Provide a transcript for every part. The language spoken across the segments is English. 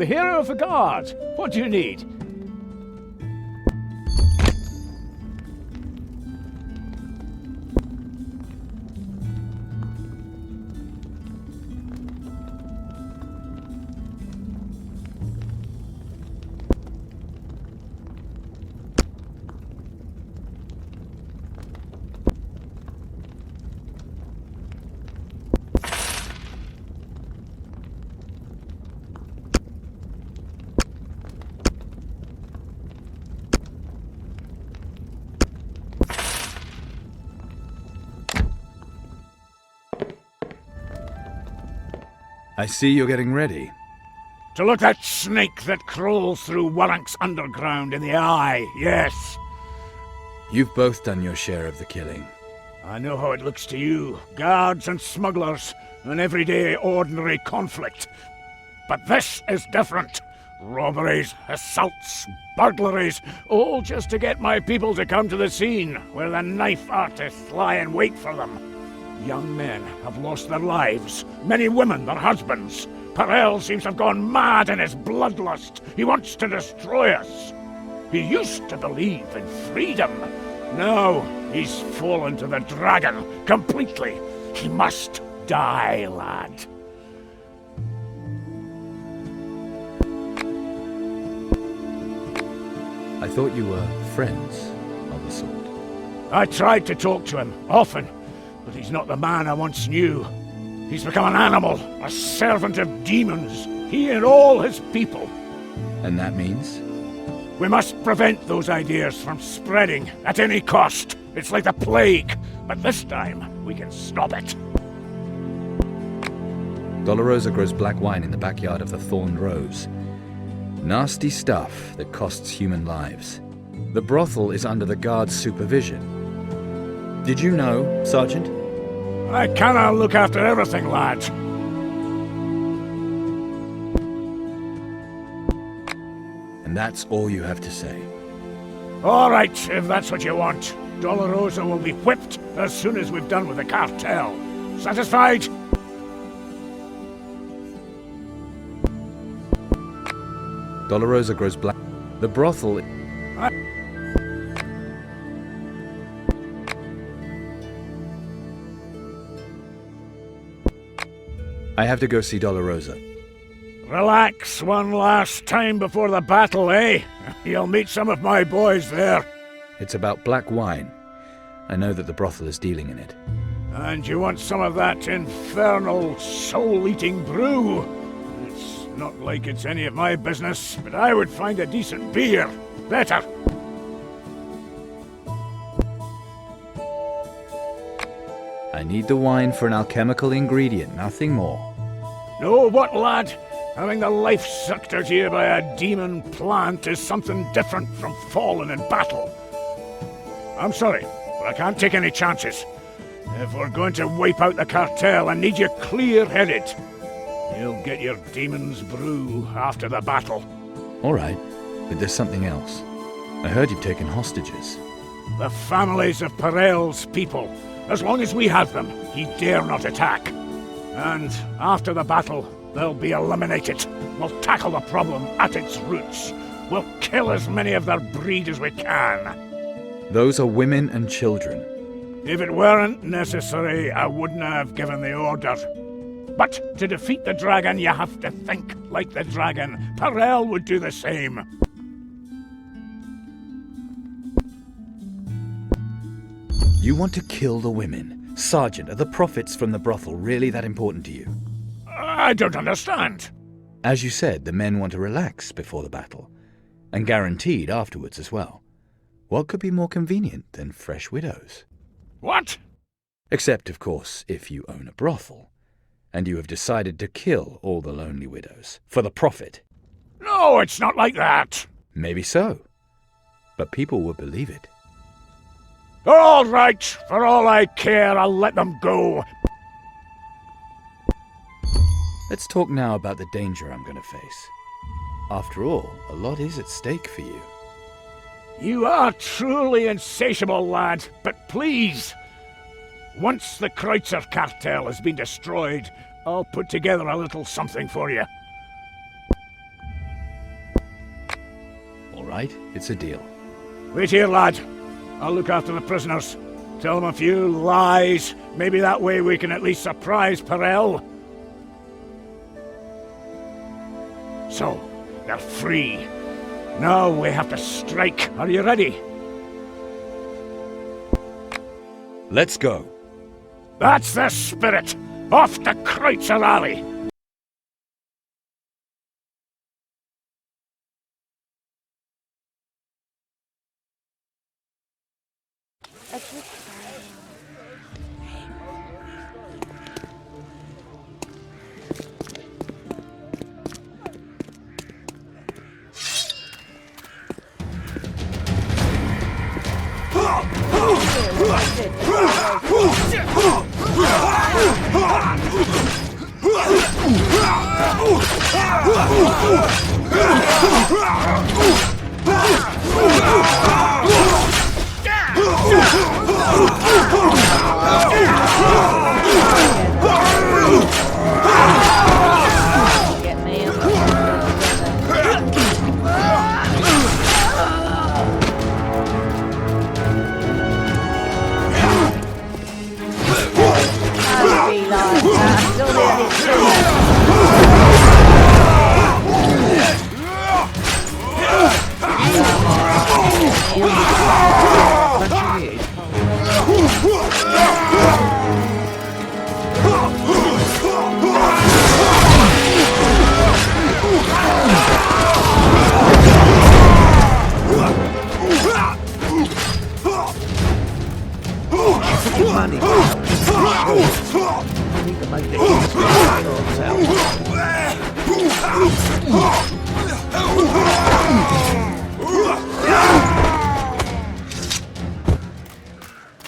the hero of the guard. What do you need? I see you're getting ready. To look that snake that crawls through Warrank's underground in the eye, yes. You've both done your share of the killing. I know how it looks to you, guards and smugglers, an everyday ordinary conflict. But this is different. Robberies, assaults, burglaries, all just to get my people to come to the scene, where the knife artists lie in wait for them. Young men have lost their lives, many women their husbands. Perel seems to have gone mad in his bloodlust. He wants to destroy us. He used to believe in freedom. Now he's fallen to the dragon completely. He must die, lad. I thought you were friends of a sort. I tried to talk to him, often, but he's not the man I once knew. He's become an animal, a servant of demons, he and all his people. And that means? We must prevent those ideas from spreading at any cost. It's like the plague, but this time we can stop it. Dolorosa grows black wine in the backyard of the Thorned Rose. Nasty stuff that costs human lives. The brothel is under the guard's supervision. Did you know, Sergeant? I cannot look after everything, lad. And that's all you have to say. All right, if that's what you want. Dolorosa will be whipped as soon as we've done with the cartel. Satisfied? Dolorosa grows black. The brothel... I have to go see Dolorosa. Relax one last time before the battle, eh? You'll meet some of my boys there. It's about black wine. I know that the brothel is dealing in it. And you want some of that infernal, soul-eating brew? It's not like it's any of my business, but I would find a decent beer better. I need the wine for an alchemical ingredient, nothing more. Know what, lad? Having the life sucked out of you by a demon plant is something different from falling in battle. I'm sorry, but I can't take any chances. If we're going to wipe out the cartel, I need you clear-headed. You'll get your demon's brew after the battle. All right, but there's something else. I heard you've taken hostages. The families of Perel's people. As long as we have them, he dare not attack. And after the battle, they'll be eliminated. We'll tackle the problem at its roots. We'll kill as many of their breed as we can. Those are women and children. If it weren't necessary, I wouldn't have given the order. But to defeat the dragon, you have to think like the dragon. Perel would do the same. You want to kill the women? Sergeant, are the profits from the brothel really that important to you? I don't understand. As you said, the men want to relax before the battle, and guaranteed afterwards as well. What could be more convenient than fresh widows? What? Except, of course, if you own a brothel, and you have decided to kill all the lonely widows, for the profit. No, it's not like that. Maybe so, but people would believe it. All right, for all I care, I'll let them go. Let's talk now about the danger I'm going to face. After all, a lot is at stake for you. You are truly insatiable, lad, but please, once the Kreutzer cartel has been destroyed, I'll put together a little something for you. right? It's a deal. Wait here, lad. I'll look after the prisoners. Tell them a few lies. Maybe that way we can at least surprise Perel. So, they're free. Now we have to strike. Are you ready? Let's go. That's the spirit! Off to Kreutzer Alley!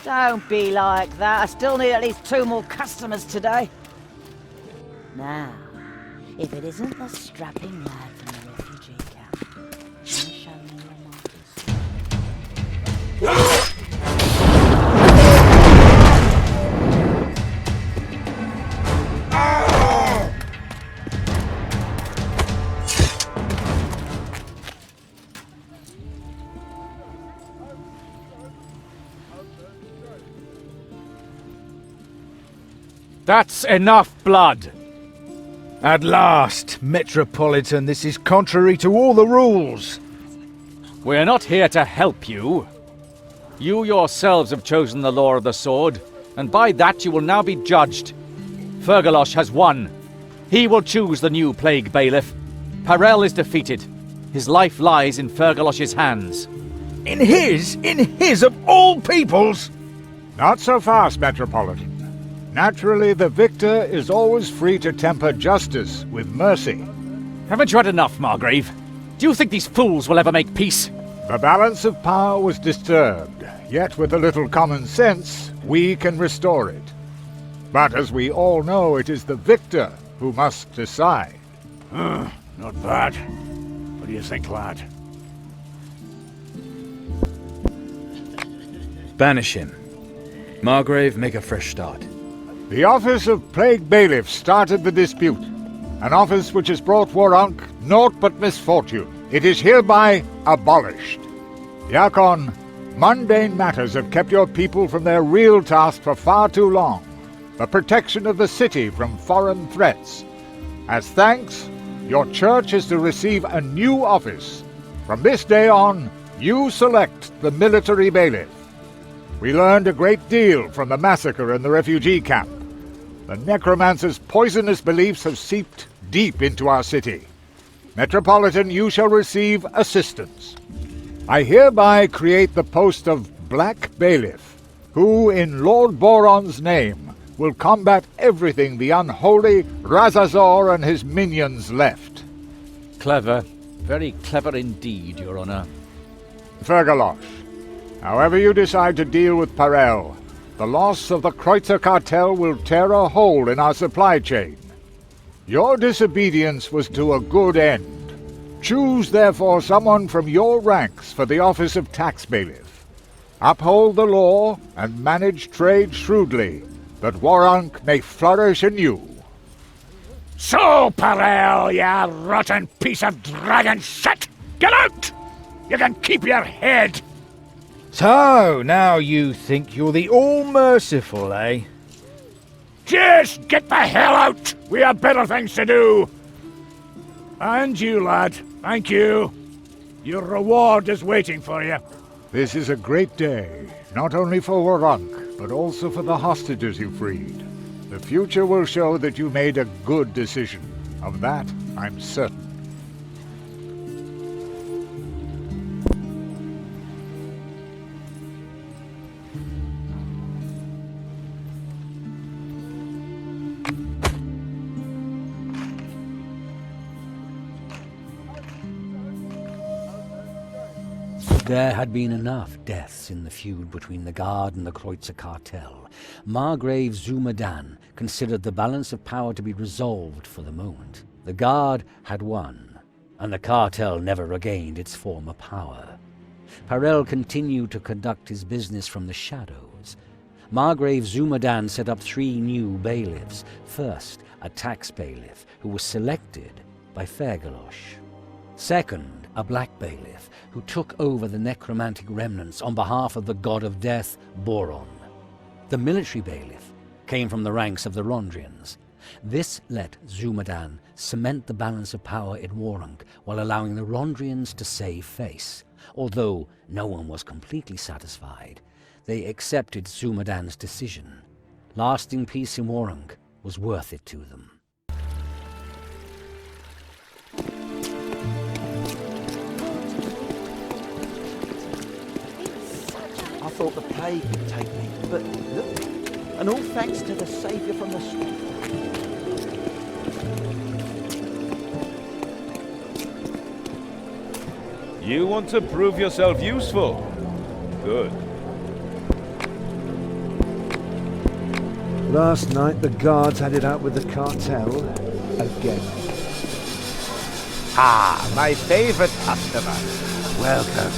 Don't be like that. I still need at least 2 more customers today. Now, if it isn't the strapping lad from the refugee camp, I'll show you your martyrs. That's enough blood! At last, Metropolitan, this is contrary to all the rules. We're not here to help you. You yourselves have chosen the law of the sword, and by that you will now be judged. Fergalosh has won. He will choose the new plague bailiff. Perel is defeated. His life lies in Fergalosh's hands. In his of all peoples? Not so fast, Metropolitan. Naturally, the victor is always free to temper justice with mercy. Haven't you had enough, Margrave? Do you think these fools will ever make peace? The balance of power was disturbed, yet with a little common sense, we can restore it. But as we all know, it is the victor who must decide. Not bad. What do you think, lad? Banish him. Margrave, make a fresh start. The office of Plague Bailiff started the dispute, an office which has brought Warunk naught but misfortune. It is hereby abolished. Yakon, mundane matters have kept your people from their real task for far too long, the protection of the city from foreign threats. As thanks, your church is to receive a new office. From this day on, you select the military bailiff. We learned a great deal from the massacre in the refugee camp. The necromancer's poisonous beliefs have seeped deep into our city. Metropolitan, you shall receive assistance. I hereby create the post of Black Bailiff, who, in Lord Boron's name, will combat everything the unholy Razazor and his minions left. Clever. Very clever indeed, Your Honor. Fergalosh, however you decide to deal with Perel, the loss of the Kreutzer cartel will tear a hole in our supply chain. Your disobedience was to a good end. Choose, therefore, someone from your ranks for the office of tax bailiff. Uphold the law and manage trade shrewdly, that Warunk may flourish anew. So, Perel, ya rotten piece of dragon shit! Get out! You can keep your head! So, now you think you're the all-merciful, eh? Just get the hell out! We have better things to do! And you, lad, thank you. Your reward is waiting for you. This is a great day, not only for Warunk, but also for the hostages you freed. The future will show that you made a good decision. Of that, I'm certain. There had been enough deaths in the feud between the Guard and the Kreutzer cartel. Margrave Zumadan considered the balance of power to be resolved for the moment. The Guard had won, and the cartel never regained its former power. Parel continued to conduct his business from the shadows. Margrave Zumadan set up 3 new bailiffs. First, a tax bailiff who was selected by Fergalosh. Second, a black bailiff who took over the necromantic remnants on behalf of the god of death, Boron. The military bailiff came from the ranks of the Rondrians. This let Zumadan cement the balance of power in Warunk while allowing the Rondrians to save face. Although no one was completely satisfied, they accepted Zumadan's decision. Lasting peace in Warunk was worth it to them. I thought the plague would take me, but look, and all thanks to the saviour from the street. You want to prove yourself useful? Good. Last night the guards had it out with the cartel again. Ah, my favourite customer. Welcome.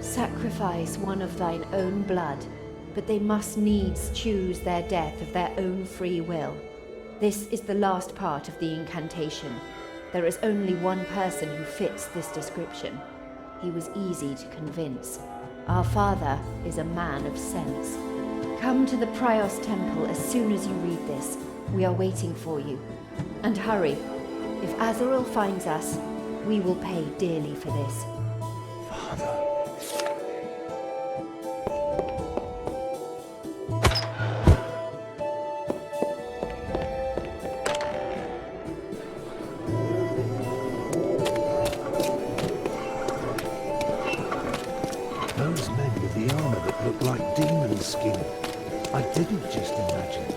Sacrifice one of thine own blood, but they must needs choose their death of their own free will. This is the last part of the incantation. There is only one person who fits this description. He was easy to convince. Our father is a man of sense. Come to the Prios Temple as soon as you read this. We are waiting for you. And hurry. If Azarel finds us, we will pay dearly for this. Father. Those men with the armor that looked like demon skin. I didn't just imagine it.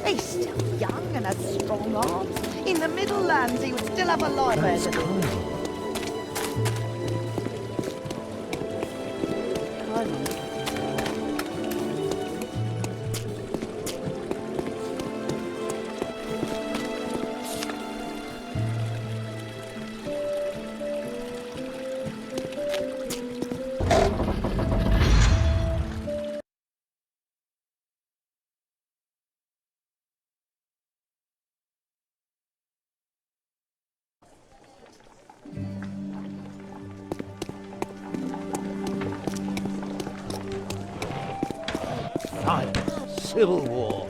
He's still young and has strong arms. In the Middle Lands, he would still have a life That's ahead of him. Kyle. Civil War.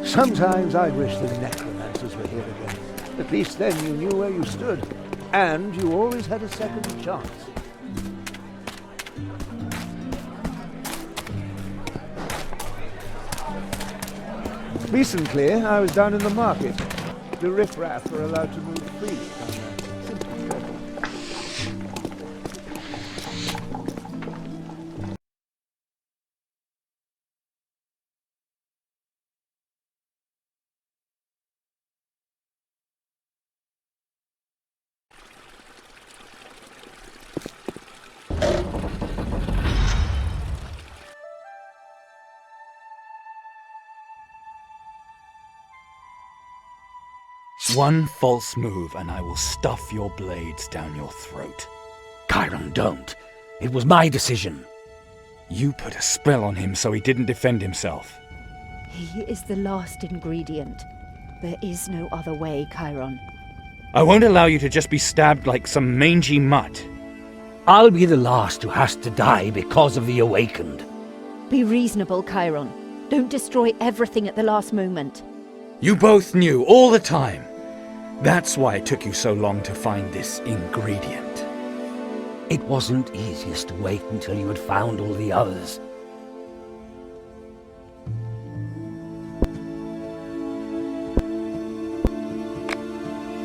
Sometimes I wish the necromancers were here again. At least then you knew where you stood. And you always had a second chance. Recently, I was down in the market. The riffraff were allowed to move freely. Simply dreadful. One false move and I will stuff your blades down your throat. Chiron, don't. It was my decision. You put a spell on him so he didn't defend himself. He is the last ingredient. There is no other way, Chiron. I won't allow you to just be stabbed like some mangy mutt. I'll be the last who has to die because of the Awakened. Be reasonable, Chiron. Don't destroy everything at the last moment. You both knew all the time. That's why it took you so long to find this ingredient. It wasn't easiest to wait until you had found all the others.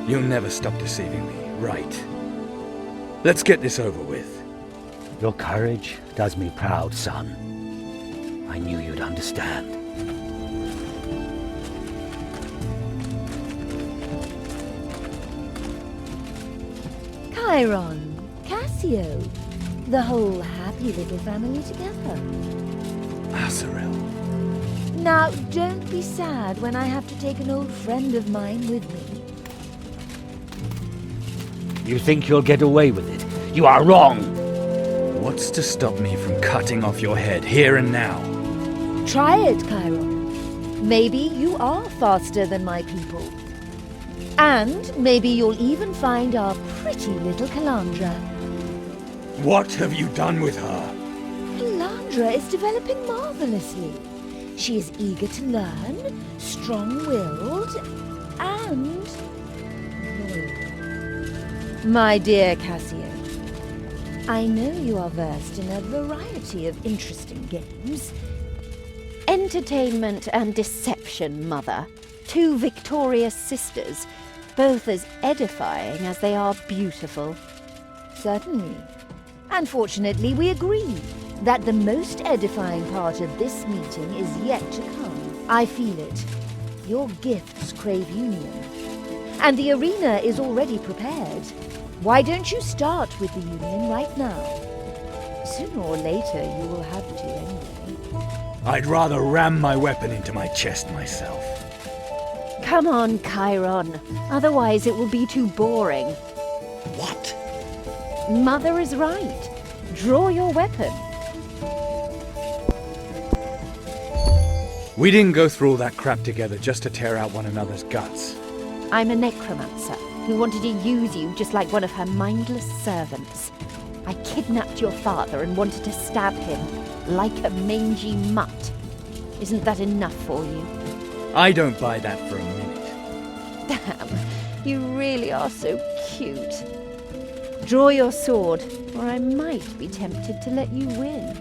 You'll never stop deceiving me, right? Let's get this over with. Your courage does me proud, son. I knew you'd understand. Chiron, Cassio, the whole happy little family together. Azarel. Now, don't be sad when I have to take an old friend of mine with me. You think you'll get away with it? You are wrong! What's to stop me from cutting off your head here and now? Try it, Chiron. Maybe you are faster than my people. And maybe you'll even find our pretty little Calandra. What have you done with her? Calandra is developing marvelously. She is eager to learn, strong-willed, and loyal. My dear Cassio, I know you are versed in a variety of interesting games. Entertainment and deception, Mother. Two victorious sisters, both as edifying as they are beautiful. Certainly. Unfortunately, we agree that the most edifying part of this meeting is yet to come. I feel it. Your gifts crave union. And the arena is already prepared. Why don't you start with the union right now? Sooner or later, you will have to anyway. I'd rather ram my weapon into my chest myself. Come on, Chiron. Otherwise it will be too boring. What? Mother is right. Draw your weapon. We didn't go through all that crap together just to tear out one another's guts. I'm a necromancer who wanted to use you just like one of her mindless servants. I kidnapped your father and wanted to stab him like a mangy mutt. Isn't that enough for you? I don't buy that for a minute. Damn, you really are so cute. Draw your sword, or I might be tempted to let you win.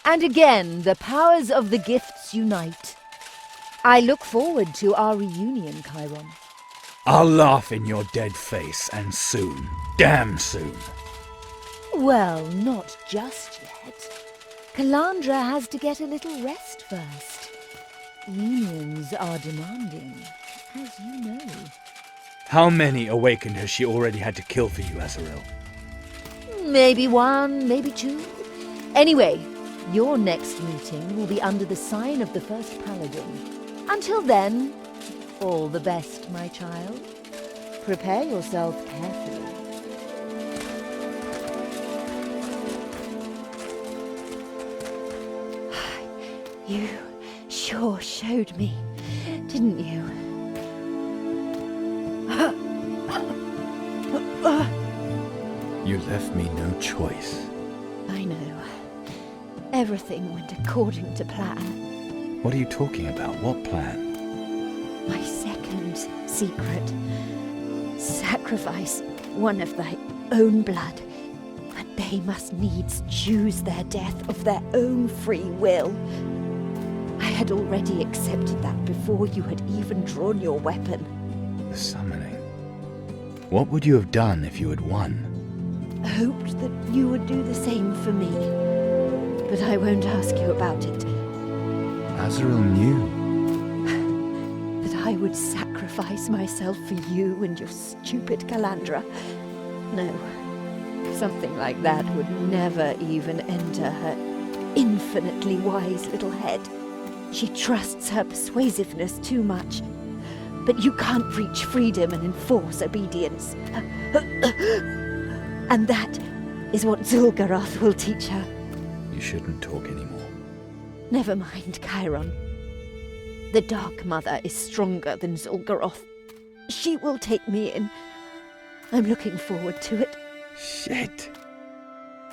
And again, the powers of the gifts unite. I look forward to our reunion, Chiron. I'll laugh in your dead face, and soon. Damn soon. Well, not just yet. Calandra has to get a little rest first. Unions are demanding, as you know. How many awakened has she already had to kill for you, Azrael? Maybe one, maybe two. Anyway, your next meeting will be under the sign of the first paladin. Until then, all the best, my child. Prepare yourself carefully. You sure showed me, didn't you? You left me no choice. I know. Everything went according to plan. What are you talking about? What plan? My second secret. Sacrifice one of thy own blood. But they must needs choose their death of their own free will. I had already accepted that before you had even drawn your weapon. The summoning. What would you have done if you had won? Hoped that you would do the same for me. But I won't ask you about it. Azrael knew. That I would sacrifice myself for you and your stupid Calandra. No, something like that would never even enter her infinitely wise little head. She trusts her persuasiveness too much. But you can't reach freedom and enforce obedience. And that is what Zul'Garoth will teach her. You shouldn't talk anymore. Never mind, Chiron. The Dark Mother is stronger than Zul'Garoth. She will take me in. I'm looking forward to it. Shit.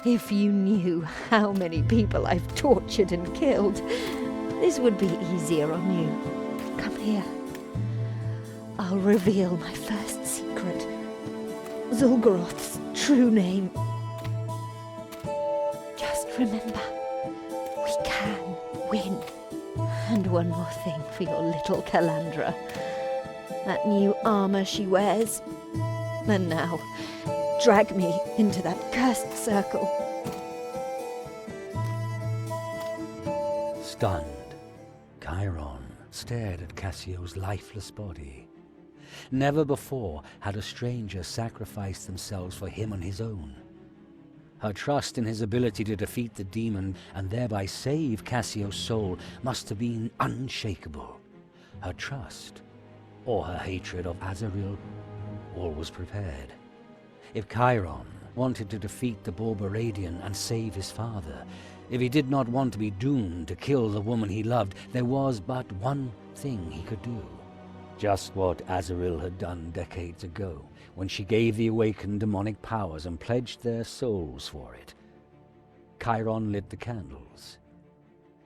If you knew how many people I've tortured and killed, this would be easier on you. Come here. I'll reveal my first secret. Zul'Garoth's true name. Just remember, we can win. And one more thing for your little Calandra. That new armor she wears. And now, drag me into that cursed circle. Stunned, Chiron stared at Cassio's lifeless body. Never before had a stranger sacrificed themselves for him on his own. Her trust in his ability to defeat the demon and thereby save Cassio's soul must have been unshakable. Her trust, or her hatred of Azrael, all was prepared. If Chiron wanted to defeat the Borberadian and save his father, if he did not want to be doomed to kill the woman he loved, there was but one thing he could do. Just what Azrael had done decades ago, when she gave the awakened demonic powers and pledged their souls for it. Chiron lit the candles.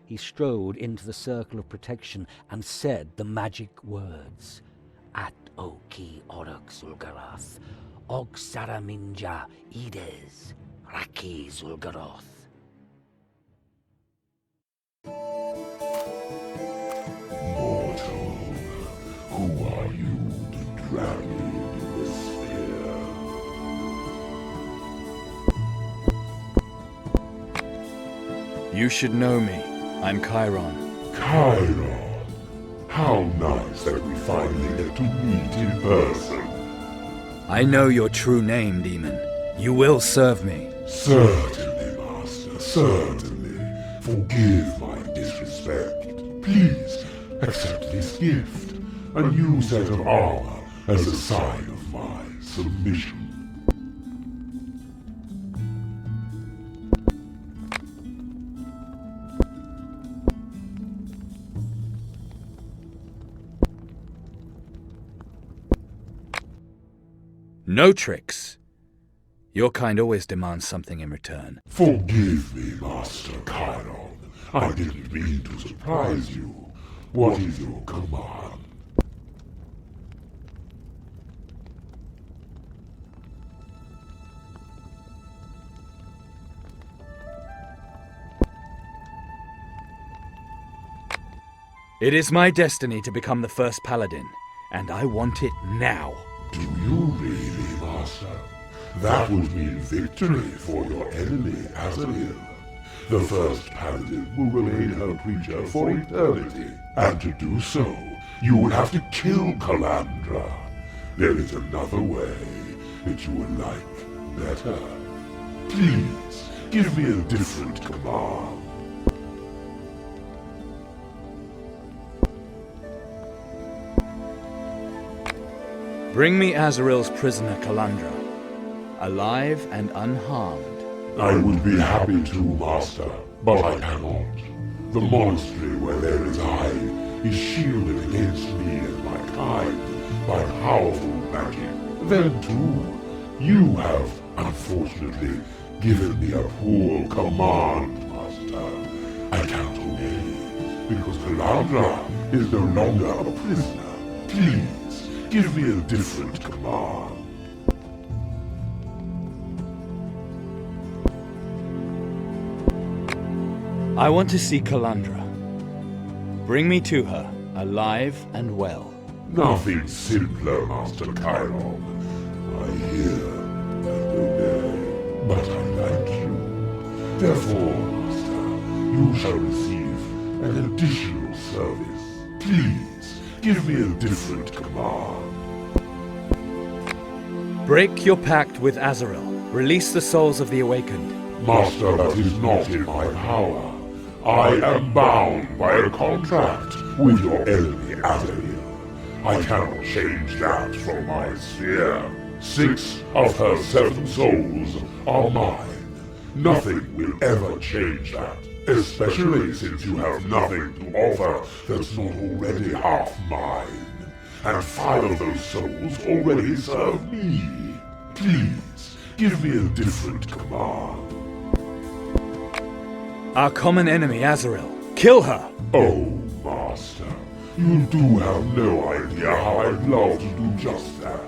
He strode into the circle of protection and said the magic words. At Oki Orok Zul'Garoth, Og Saraminja Ides, Raki Zul'Garoth. Mortal, who are you to drag me into this sphere? You should know me. I'm Chiron. Chiron, how nice that we finally get to meet in person. I know your true name, demon. You will serve me. Certainly, Master, certainly. Forgive my disrespect. Please, accept this gift. A new set of armor as a sign of my submission. No tricks. Your kind always demands something in return. Forgive me, Master Chiron. I didn't mean to surprise you. What is your command? It is my destiny to become the first paladin, and I want it now. Do you really, Master? That would mean victory for your enemy, Azrael. The first paladin will remain her creature for eternity. And to do so, you would have to kill Calandra. There is another way that you would like better. Please, give me a different command. Bring me Azrael's prisoner Calandra, alive and unharmed. I would be happy to, Master, but I cannot. The monastery where there is I is shielded against me and my kind by powerful magic. Then, too, you have, unfortunately, given me a poor command, Master. I can't obey, because Calandra is no longer a prisoner. Please, give me a different command. I want to see Calandra. Bring me to her, alive and well. Nothing simpler, Master Chiron. I hear and obey, but I like you. Therefore, Master, you shall receive an additional service. Please, give me a different command. Break your pact with Azrael. Release the souls of the awakened. Master, that is not in my power. I am bound by a contract with your enemy, Azrael. I cannot change that from my sphere. 6 of her 7 souls are mine. Nothing will ever change that, especially since you have nothing to offer that's not already half mine. And 5 of those souls already serve me. Please, give me a different command. Our common enemy, Azrael. Kill her! Oh, Master, you do have no idea how I'd love to do just that.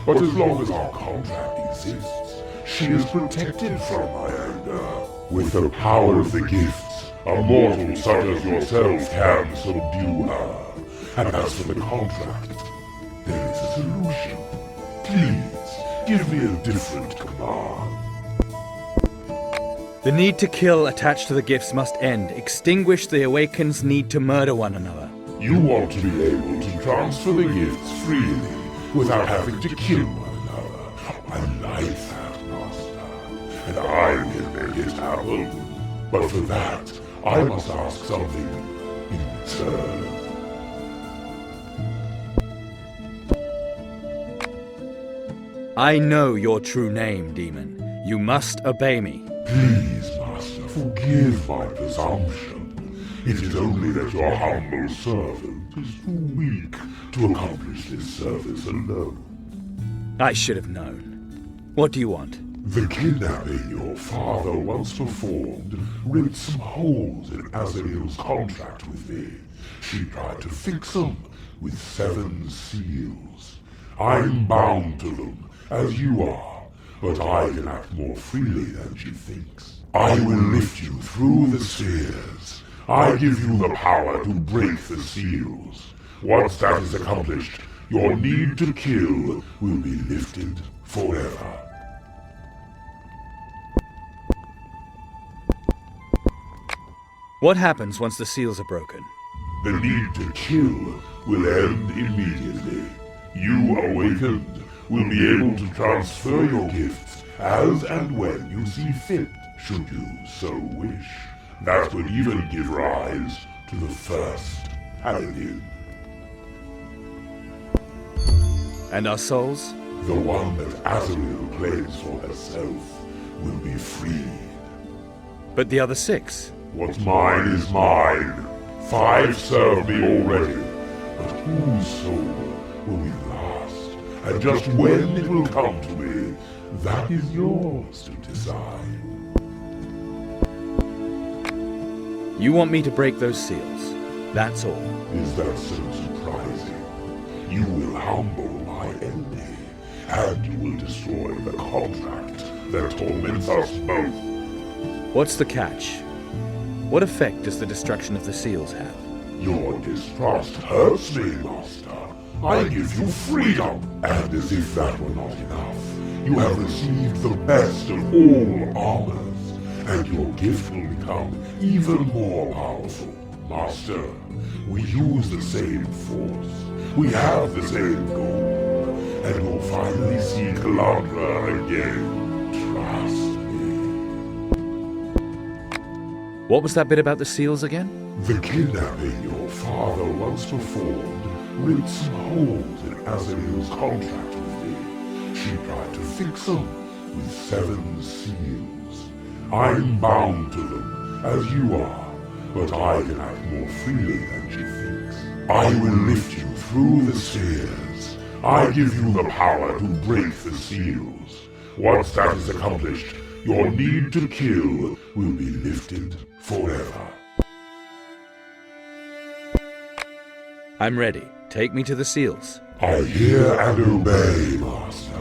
But as long as our contract exists, she is protected from my anger. With the power of the gifts, a mortal such as yourself can subdue her. And as for the contract, there is a solution. Please, give me a different command. The need to kill attached to the gifts must end. Extinguish the Awakened's need to murder one another. You want to be able to transfer the gifts freely without having to kill one another. I like that, Master. And I will make it happen. But for that, I must ask something in return. I know your true name, demon. You must obey me. Please, Master, forgive my presumption. It is only that your humble servant is too weak to accomplish this service alone. I should have known. What do you want? The kidnapping your father once performed ripped some holes in Azrael's contract with me. She tried to fix them with 7 seals. I'm bound to them, as you are. But I can act more freely than she thinks. I will lift you through the spheres. I give you the power to break the seals. Once that is accomplished, your need to kill will be lifted forever. What happens once the seals are broken? The need to kill will end immediately. You awakened will be able to transfer your gifts as and when you see fit, should you so wish. That would even give rise to the first paladin. And our souls? The one that Azrael claims for herself will be freed. But the other 6? What's mine is mine. 5 serve me already. But whose soul will be last? And just when it will come to me, that is yours to decide. You want me to break those seals. That's all. Is that so surprising? You will humble my enemy, and you will destroy the contract that torments us both. What's the catch? What effect does the destruction of the seals have? Your distrust hurts me, Master. I give you freedom, and as if that were not enough, you have received the best of all armors, and your gift will become even more powerful. Master, we use the same force, we have the same goal, and we'll finally see Calandra again. Trust me. What was that bit about the seals again? The kidnapping your father once performed ripped some holes in Azrael's contract with me. She tried to fix them with 7 seals. I'm bound to them, as you are, but I can act more freely than she thinks. I will lift you through the spheres. I give you the power to break the seals. Once that is accomplished, your need to kill will be lifted forever. I'm ready. Take me to the seals. I hear and obey, Master.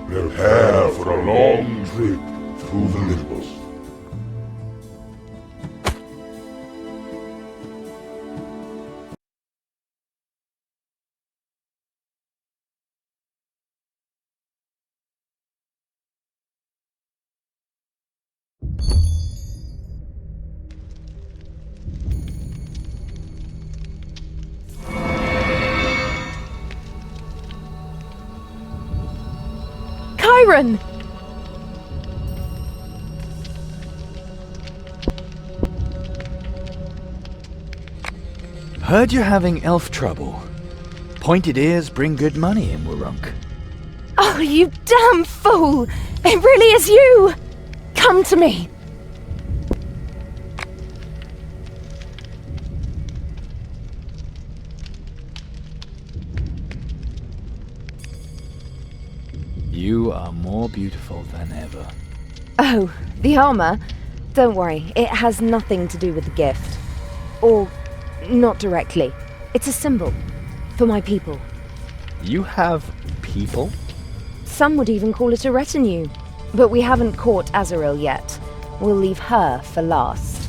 Prepare for a long trip through the limbus. Chiron! Heard you're having elf trouble. Pointed ears bring good money in Wurrunk. Oh, you damn fool! It really is you! Come to me! You are more beautiful than ever. Oh, the armor? Don't worry, it has nothing to do with the gift. Or, not directly. It's a symbol. For my people. You have people? Some would even call it a retinue. But we haven't caught Azrael yet. We'll leave her for last.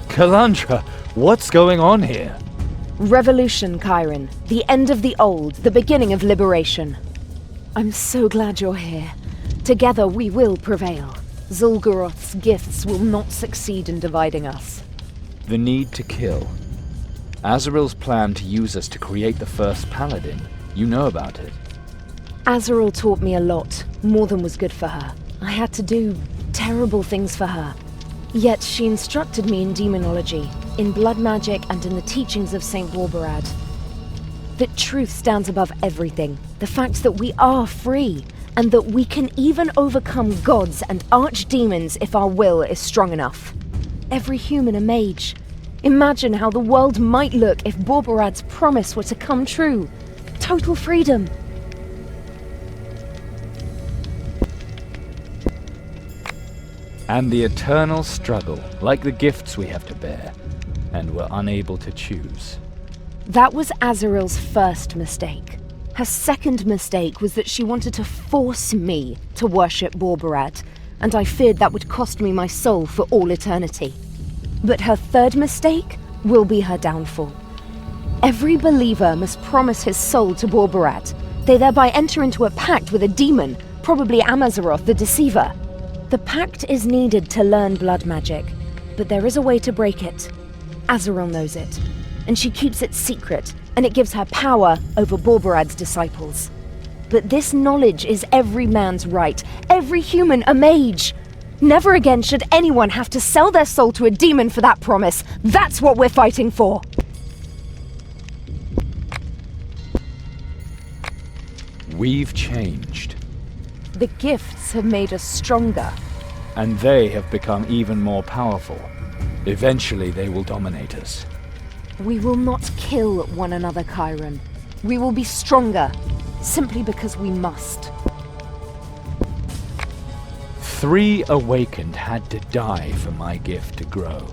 Calandra, what's going on here? Revolution, Chiron. The end of the old, the beginning of liberation. I'm so glad you're here. Together we will prevail. Zul'Goroth's gifts will not succeed in dividing us. The need to kill. Azrael's plan to use us to create the first paladin. You know about it. Azrael taught me a lot, more than was good for her. I had to do terrible things for her. Yet she instructed me in demonology, in blood magic, and in the teachings of Saint Borbarad. That truth stands above everything. The fact that we are free, and that we can even overcome gods and archdemons if our will is strong enough. Every human a mage. Imagine how the world might look if Borbarad's promise were to come true. Total freedom. And the eternal struggle, like the gifts we have to bear, and we're unable to choose. That was Azrael's first mistake. Her second mistake was that she wanted to force me to worship Borbarad, and I feared that would cost me my soul for all eternity. But her third mistake will be her downfall. Every believer must promise his soul to Borbarad. They thereby enter into a pact with a demon, probably Amazaroth the Deceiver. The pact is needed to learn blood magic, but there is a way to break it. Azrael knows it, and she keeps it secret, and it gives her power over Borbarad's disciples. But this knowledge is every man's right, every human a mage. Never again should anyone have to sell their soul to a demon for that promise. That's what we're fighting for. We've changed. The gifts have made us stronger. And they have become even more powerful. Eventually they will dominate us. We will not kill one another, Chiron. We will be stronger, simply because we must. 3 awakened had to die for my gift to grow.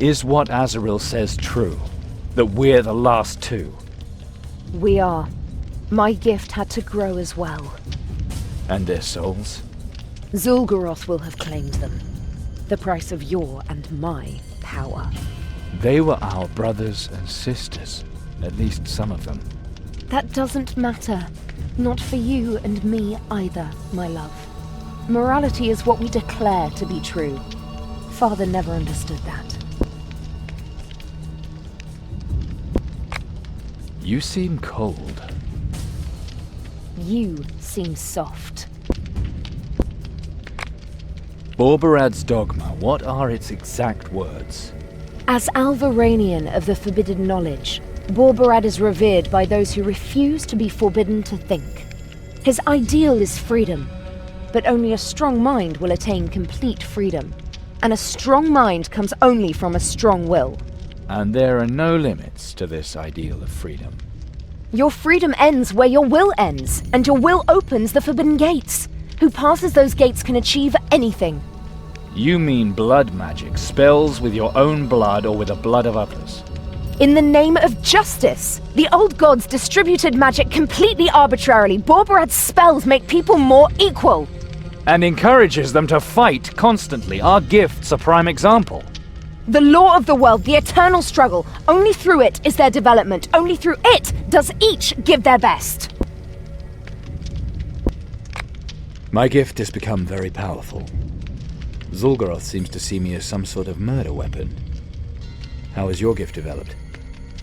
Is what Azrael says true? That we're the last 2? We are. My gift had to grow as well. And their souls? Zul'Goroth will have claimed them. The price of your and my power. They were our brothers and sisters, at least some of them. That doesn't matter. Not for you and me either, my love. Morality is what we declare to be true. Father never understood that. You seem cold. You seem soft. Borberad's dogma, what are its exact words? As Alvaranian of the forbidden knowledge, Borberad is revered by those who refuse to be forbidden to think. His ideal is freedom, but only a strong mind will attain complete freedom. And a strong mind comes only from a strong will. And there are no limits to this ideal of freedom. Your freedom ends where your will ends, and your will opens the forbidden gates. Who passes those gates can achieve anything. You mean blood magic, spells with your own blood or with the blood of others? In the name of justice! The old gods distributed magic completely arbitrarily. Borberad's spells make people more equal. And encourages them to fight constantly. Our gift's a prime example. The law of the world, the eternal struggle. Only through it is their development. Only through it does each give their best. My gift has become very powerful. Zul'Goroth seems to see me as some sort of murder weapon. How has your gift developed?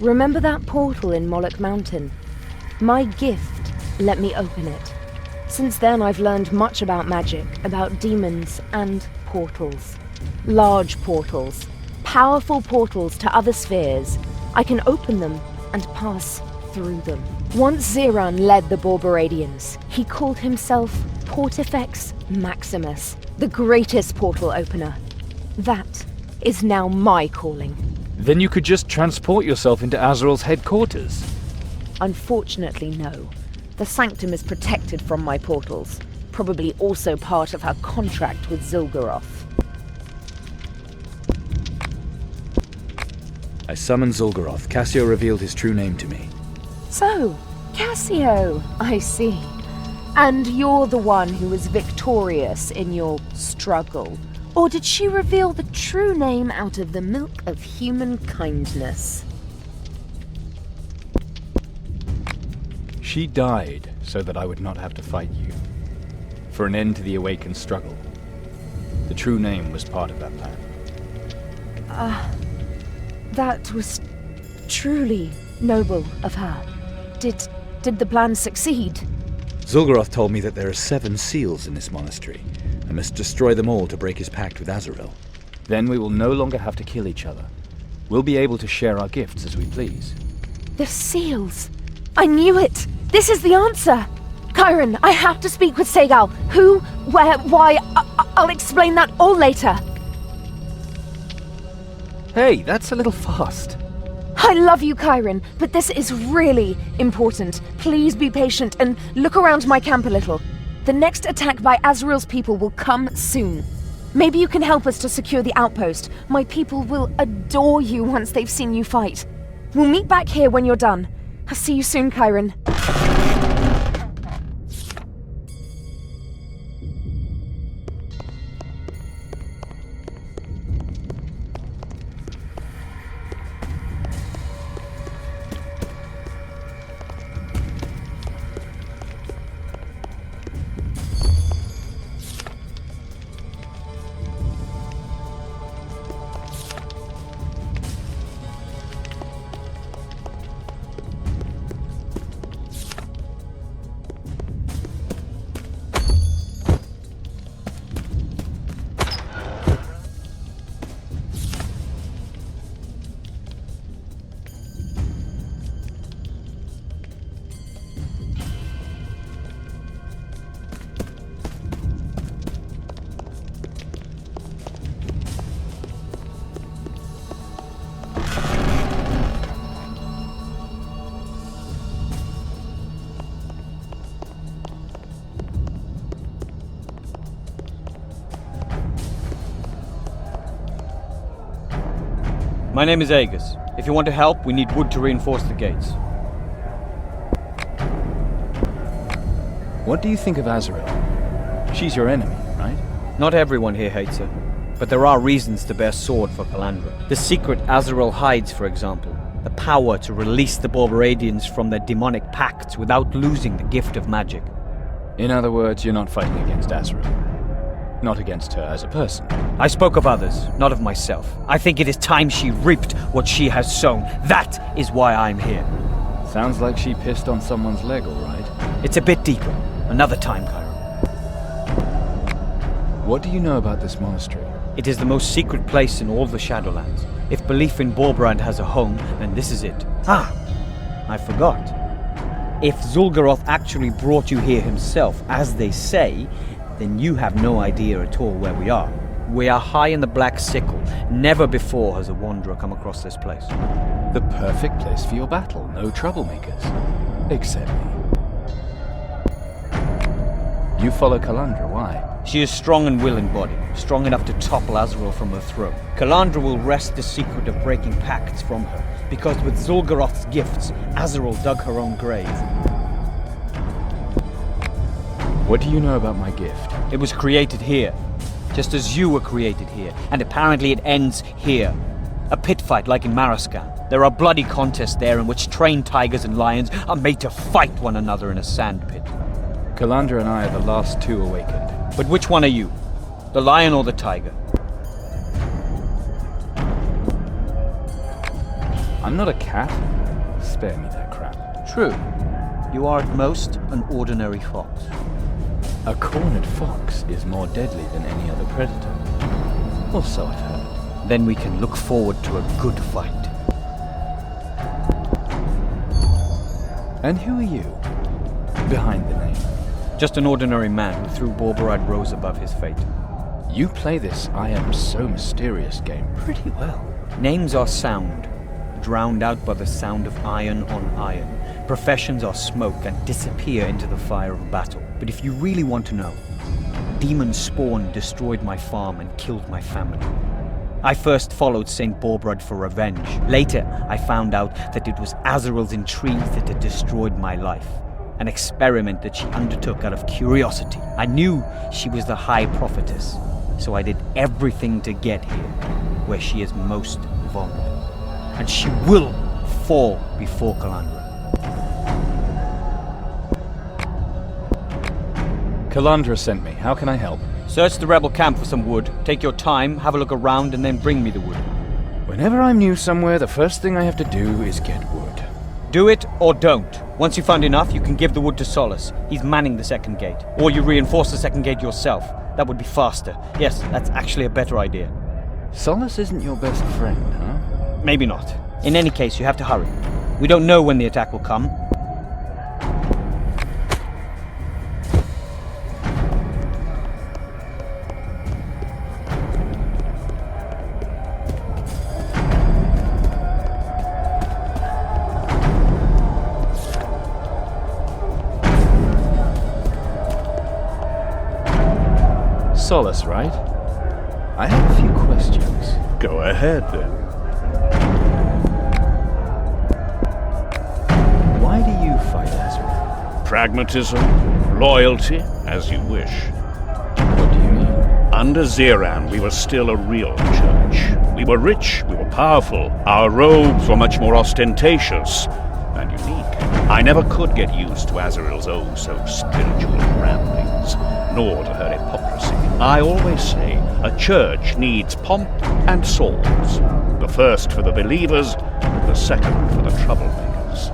Remember that portal in Moloch Mountain? My gift let me open it. Since then I've learned much about magic, about demons and portals. Large portals. Powerful portals to other spheres. I can open them and pass through them. Once Zeran led the Borberadians. He called himself Portifex Maximus, the greatest portal opener. That is now my calling. Then you could just transport yourself into Azrael's headquarters. Unfortunately, no. The Sanctum is protected from my portals. Probably also part of her contract with Zul'Goroth. I summoned Zul'Goroth. Cassio revealed his true name to me. So, Cassio, I see. And you're the one who was victorious in your struggle. Or did she reveal the true name out of the milk of human kindness? She died so that I would not have to fight you. For an end to the Awakened struggle. The true name was part of that plan. That was truly noble of her. Did the plan succeed? Zul'Goroth told me that there are 7 seals in this monastery. I must destroy them all to break his pact with Azrael. Then we will no longer have to kill each other. We'll be able to share our gifts as we please. The seals! I knew it! This is the answer! Chiron, I have to speak with Segal. Who, where, why... I'll explain that all later. Hey, that's a little fast. I love you, Chiron, but this is really important. Please be patient and look around my camp a little. The next attack by Azrael's people will come soon. Maybe you can help us to secure the outpost. My people will adore you once they've seen you fight. We'll meet back here when you're done. I'll see you soon, Chiron. My name is Aegis. If you want to help, we need wood to reinforce the gates. What do you think of Azrael? She's your enemy, right? Not everyone here hates her. But there are reasons to bear sword for Calandra. The secret Azrael hides, for example. The power to release the Borberadians from their demonic pacts without losing the gift of magic. In other words, you're not fighting against Azrael. Not against her as a person. I spoke of others, not of myself. I think it is time she reaped what she has sown. That is why I'm here. Sounds like she pissed on someone's leg, all right. It's a bit deeper. Another time, Cairo. What do you know about this monastery? It is the most secret place in all the Shadowlands. If belief in Borbrand has a home, then this is it. Ah! I forgot. If Zul'Garoth actually brought you here himself, as they say, then you have no idea at all where we are. We are high in the Black Sickle. Never before has a wanderer come across this place. The perfect place for your battle. No troublemakers. Except me. You follow Calandra, why? She is strong and will in body, strong enough to topple Azrael from her throne. Calandra will wrest the secret of breaking pacts from her, because with Zul'Garoth's gifts, Azrael dug her own grave. What do you know about my gift? It was created here, just as you were created here, and apparently it ends here. A pit fight like in Maraskan. There are bloody contests there in which trained tigers and lions are made to fight one another in a sand pit. Calandra and I are the last two awakened. But which one are you? The lion or the tiger? I'm not a cat. Spare me that crap. True. You are at most an ordinary fox. A cornered fox is more deadly than any other predator. Or so I've heard. Then we can look forward to a good fight. And who are you? Behind the name. Just an ordinary man who threw Borberad rose above his fate. You play this I am so mysterious game pretty well. Names are sound, drowned out by the sound of iron on iron. Professions are smoke and disappear into the fire of battle. But if you really want to know, demon spawn destroyed my farm and killed my family. I first followed Saint Borbrad for revenge. Later, I found out that it was Azrael's intrigues that had destroyed my life. An experiment that she undertook out of curiosity. I knew she was the High Prophetess, so I did everything to get here, where she is most vulnerable. And she will fall before Calandra. Calandra sent me. How can I help? Search the rebel camp for some wood. Take your time, have a look around, and then bring me the wood. Whenever I'm new somewhere, the first thing I have to do is get wood. Do it or don't. Once you find enough, you can give the wood to Solace. He's manning the second gate. Or you reinforce the second gate yourself. That would be faster. Yes, that's actually a better idea. Solace isn't your best friend, huh? Maybe not. In any case, you have to hurry. We don't know when the attack will come. Solace, right? I have a few questions. Go ahead, then. Why do you fight Azrael? Pragmatism, loyalty, as you wish. What do you mean? Under Zeran, we were still a real church. We were rich, we were powerful. Our robes were much more ostentatious and unique. I never could get used to Azrael's oh-so-spiritual ramblings, nor to her hypocrisy. I always say, a church needs pomp and swords. The first for the believers, the second for the troublemakers.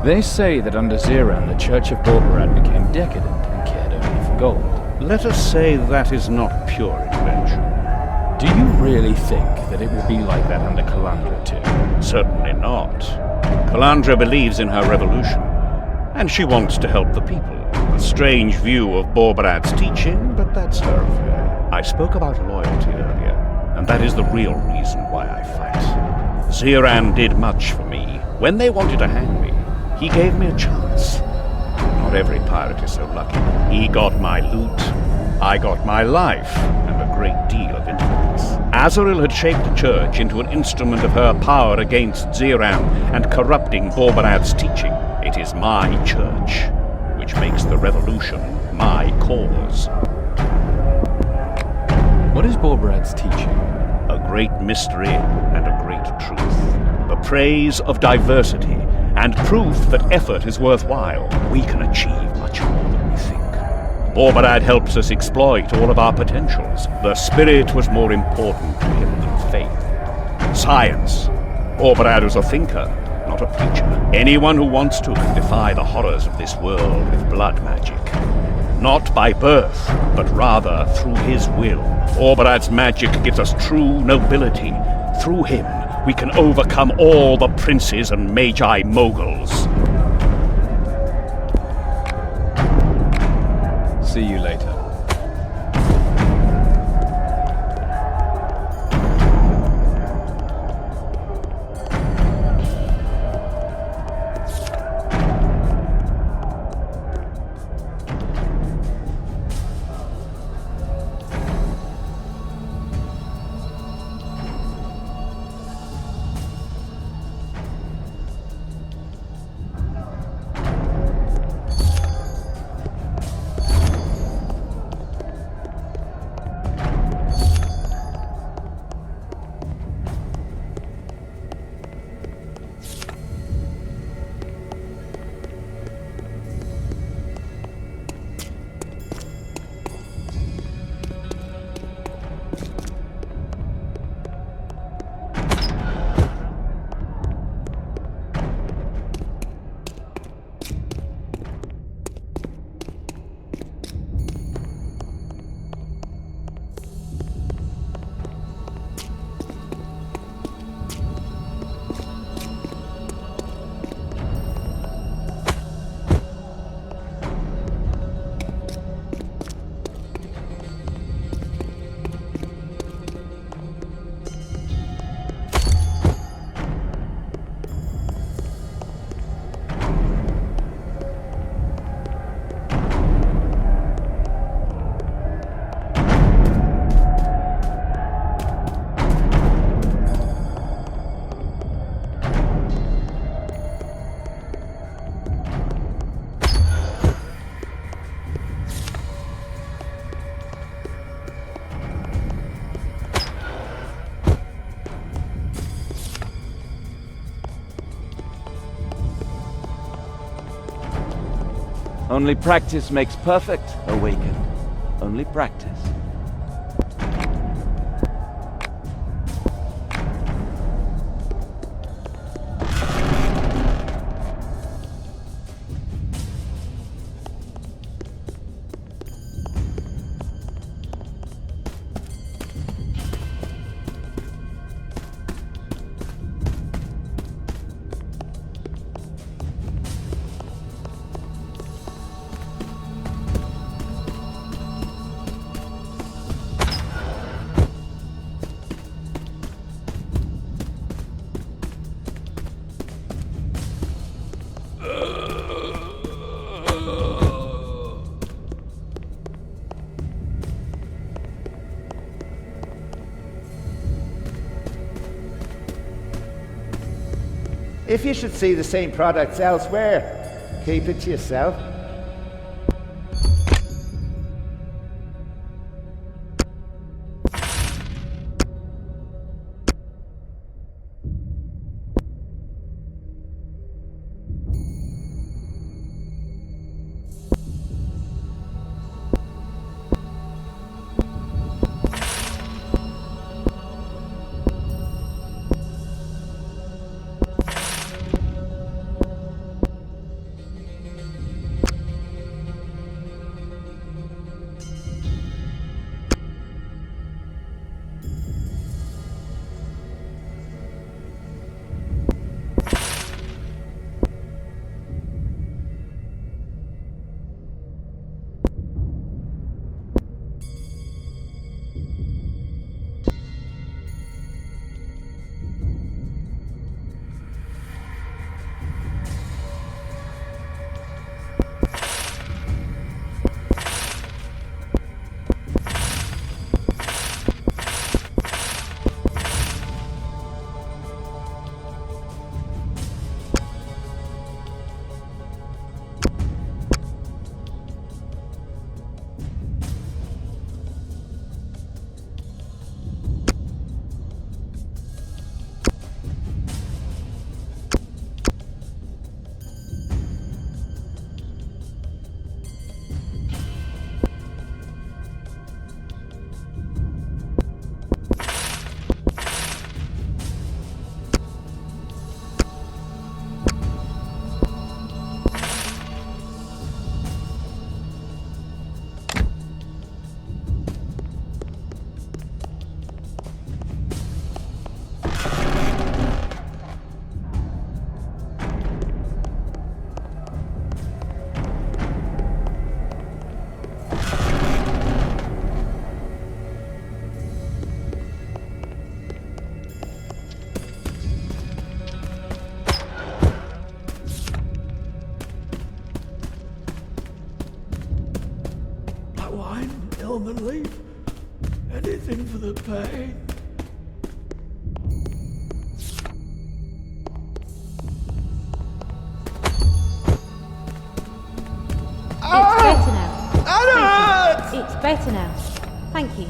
They say that under Zeran, the Church of Borberad became decadent and cared only for gold. Let us say that is not pure invention. Do you really think that it will be like that under Calandra too? Certainly not. Calandra believes in her revolution, and she wants to help the people. A strange view of Borberad's teaching, but that's her affair. I spoke about loyalty earlier, and that is the real reason why I fight. Zeran did much for me. When they wanted to hang me, he gave me a chance. Not every pirate is so lucky. He got my loot, I got my life, and a great deal of influence. Azrael had shaped the church into an instrument of her power against Zeran and corrupting Borberad's teaching. It is my church. which makes the revolution my cause. What is Borberad's teaching? A great mystery and a great truth. The praise of diversity and proof that effort is worthwhile. We can achieve much more than we think. Borberad helps us exploit all of our potentials. The spirit was more important to him than faith. Science. Borberad was a thinker, not a preacher. Anyone who wants to can defy the horrors of this world with blood magic. Not by birth, but rather through his will. Borberad's magic gives us true nobility. Through him, we can overcome all the princes and magi moguls. See you later. Only practice makes perfect, Awakened. Only practice. If you should see the same products elsewhere, keep it to yourself. black wine, Ilman leaf, anything for the pain. It's better now. Thank you. It's better now. Thank you.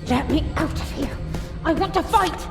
Let me out of here. I want to fight.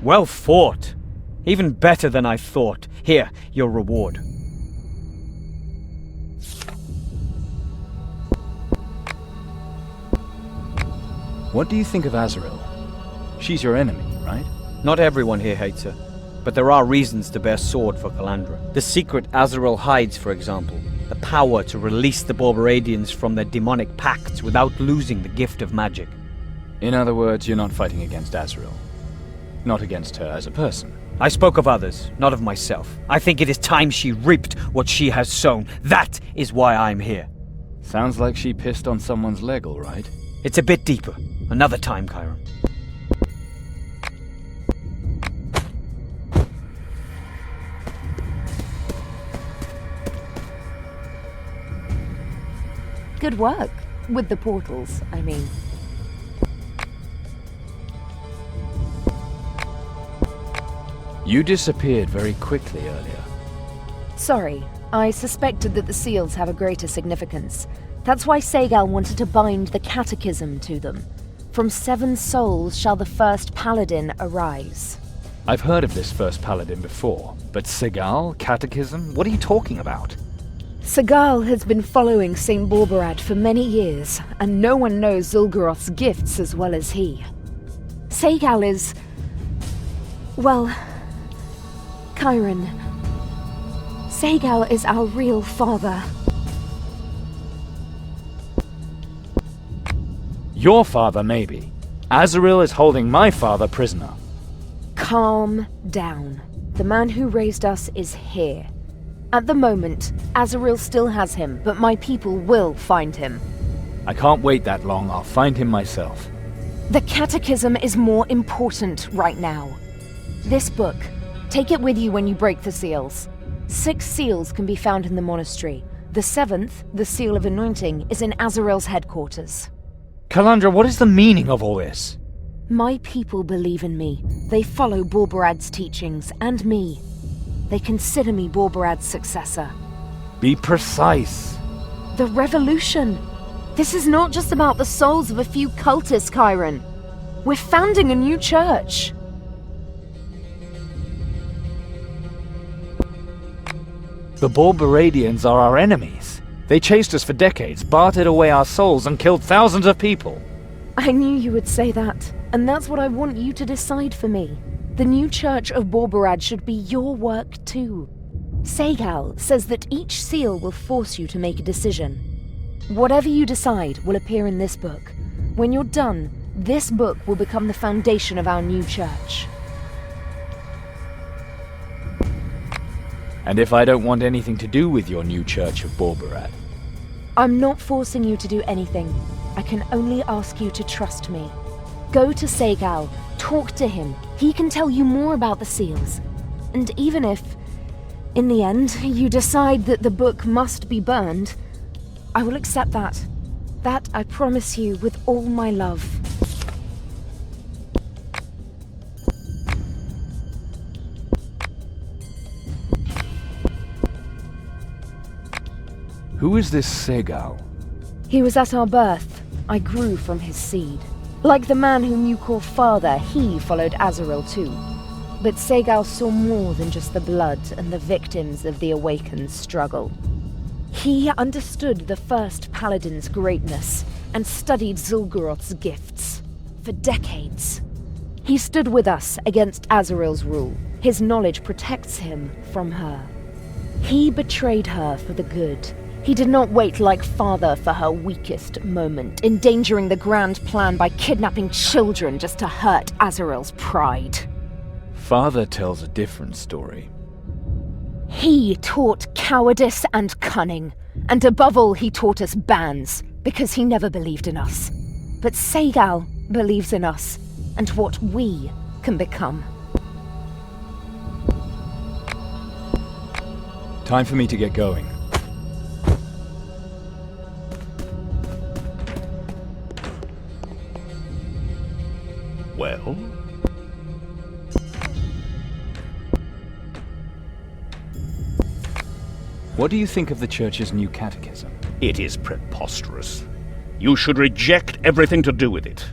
Well fought. Even better than I thought. Here, your reward. What do you think of Azrael? She's your enemy, right? Not everyone here hates her, but there are reasons to bear sword for Calandra. The secret Azrael hides, for example, the power to release the Borberadians from their demonic pacts without losing the gift of magic. In other words, you're not fighting against Azrael. Not against her as a person. I spoke of others, not of myself. I think it is time she reaped what she has sown. That is why I'm here. Sounds like she pissed on someone's leg, all right. It's a bit deeper. Another time, Chiron. Good work. With the portals, I mean. You disappeared very quickly earlier. Sorry, I suspected that the seals have a greater significance. That's why Segal wanted to bind the catechism to them. From 7 souls shall the first paladin arise. I've heard of this first paladin before, but Segal? Catechism? What are you talking about? Segal has been following St. Borberad for many years, and no one knows Zul'Goroth's gifts as well as he. Segal is... well... Chiron. Segal is our real father. Your father, maybe. Azrael is holding my father prisoner. Calm down. The man who raised us is here. At the moment, Azrael still has him, but my people will find him. I can't wait that long. I'll find him myself. The catechism is more important right now. This book. Take it with you when you break the seals. 6 seals can be found in the monastery. The 7th, the Seal of Anointing, is in Azrael's headquarters. Calandra, what is the meaning of all this? My people believe in me. They follow Borberad's teachings, and me. They consider me Borberad's successor. Be precise. The revolution! This is not just about the souls of a few cultists, Chiron. We're founding a new church. The Borberadians are our enemies. They chased us for decades, bartered away our souls, and killed thousands of people. I knew you would say that, and that's what I want you to decide for me. The new church of Borberad should be your work too. Segal says that each seal will force you to make a decision. Whatever you decide will appear in this book. When you're done, this book will become the foundation of our new church. And if I don't want anything to do with your new church of Borberad? I'm not forcing you to do anything. I can only ask you to trust me. Go to Segal, talk to him. He can tell you more about the seals. And even if, in the end, you decide that the book must be burned, I will accept that. That I promise you with all my love. Who is this Segal? He was at our birth. I grew from his seed. Like the man whom you call father, he followed Azrael too. But Segal saw more than just the blood and the victims of the Awakened struggle. He understood the first Paladin's greatness and studied Zul'Goroth's gifts. For decades. He stood with us against Azrael's rule. His knowledge protects him from her. He betrayed her for the good. He did not wait like father for her weakest moment, endangering the grand plan by kidnapping children just to hurt Azrael's pride. Father tells a different story. He taught cowardice and cunning, and above all he taught us bans, because he never believed in us. But Segal believes in us, and what we can become. Time for me to get going. Well? What do you think of the Church's new catechism? It is preposterous. You should reject everything to do with it.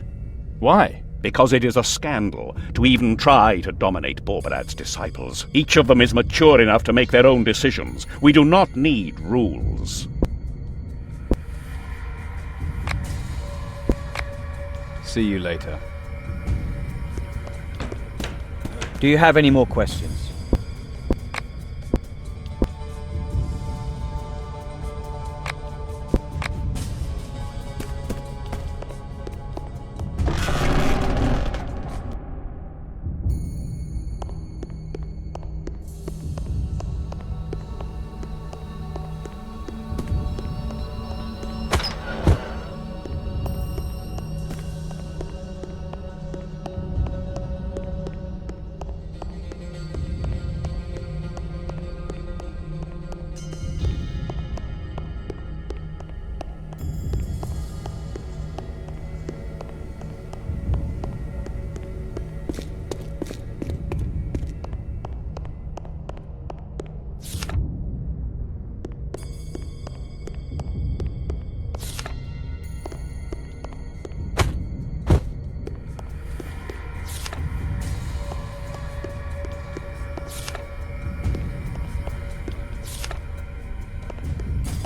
Why? Because it is a scandal to even try to dominate Borberad's disciples. Each of them is mature enough to make their own decisions. We do not need rules. See you later. Do you have any more questions?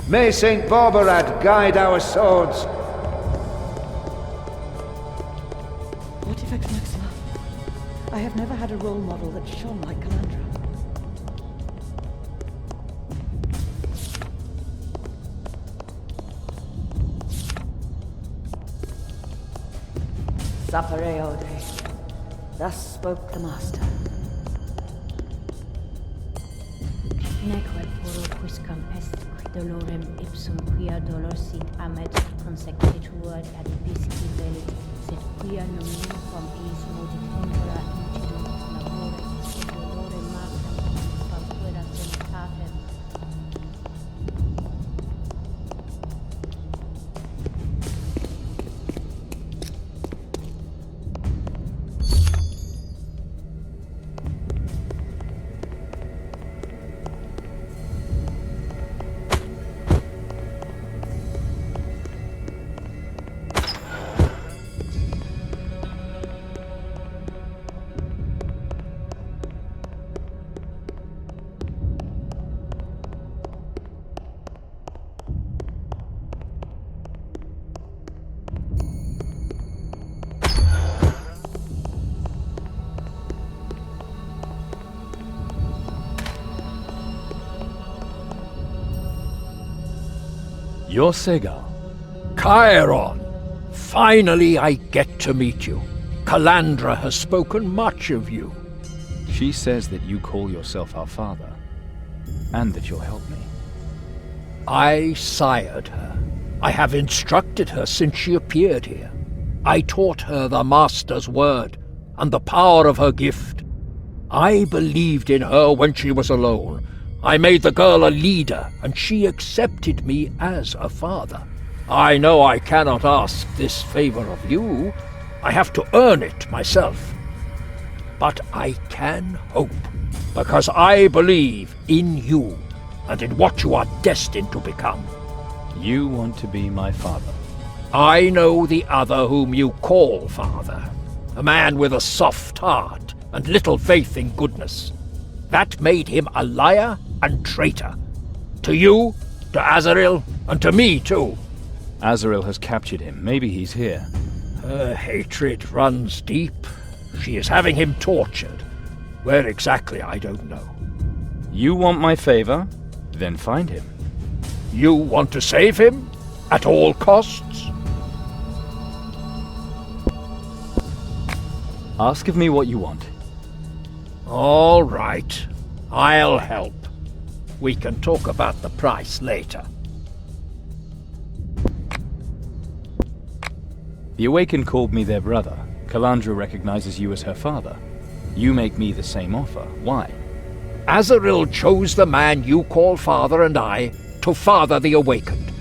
May Saint Borberad guide our swords. What if Ex Maxima? I have never had a role model that shone like Calandra. Sapere Aude. Thus spoke the Master. Neque poro quiscam est dolorem ipsum quia dolor sit amet consequetur ad bisci velit, sed quia nomen quam eis modi tempora incidum labore dolore magna quam veritatem. You're Segal. Chiron! Finally I get to meet you. Calandra has spoken much of you. She says that you call yourself our father, and that you'll help me. I sired her. I have instructed her since she appeared here. I taught her the Master's word, and the power of her gift. I believed in her when she was alone. I made the girl a leader, and she accepted me as a father. I know I cannot ask this favor of you. I have to earn it myself. But I can hope, because I believe in you, and in what you are destined to become. You want to be my father? I know the other whom you call father, a man with a soft heart and little faith in goodness. That made him a liar and traitor. To you, to Azrael, and to me too. Azrael has captured him. Maybe he's here. Her hatred runs deep. She is having him tortured. Where exactly, I don't know. You want my favor? Then find him. You want to save him? At all costs? Ask of me what you want. All right. I'll help. We can talk about the price later. The Awakened called me their brother. Calandra recognizes you as her father. You make me the same offer. Why? Azrael chose the man you call father and I to father the Awakened.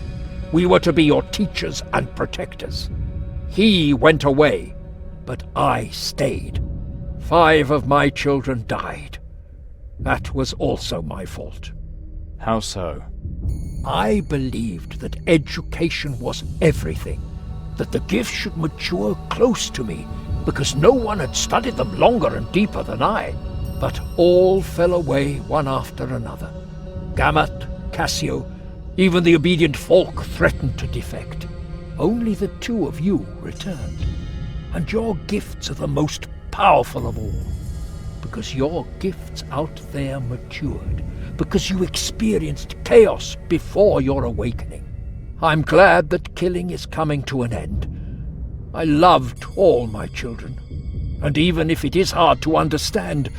We were to be your teachers and protectors. He went away, but I stayed. 5 of my children died. That was also my fault. How so? I believed that education was everything, that the gifts should mature close to me, because no one had studied them longer and deeper than I. But all fell away one after another. Gamut, Cassio, even the obedient folk threatened to defect. Only the 2 of you returned. And your gifts are the most powerful of all, because your gifts out there matured, because you experienced chaos before your awakening. I'm glad that killing is coming to an end. I loved all my children, and even if it is hard to understand,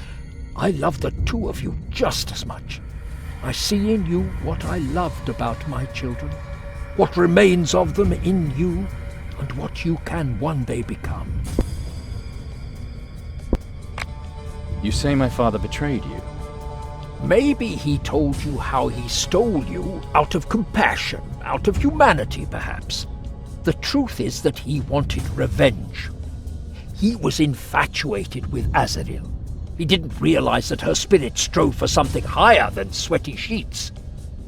I love the 2 of you just as much. I see in you what I loved about my children, what remains of them in you, and what you can one day become. You say my father betrayed you? Maybe he told you how he stole you out of compassion, out of humanity, perhaps. The truth is that he wanted revenge. He was infatuated with Azrael. He didn't realize that her spirit strove for something higher than sweaty sheets.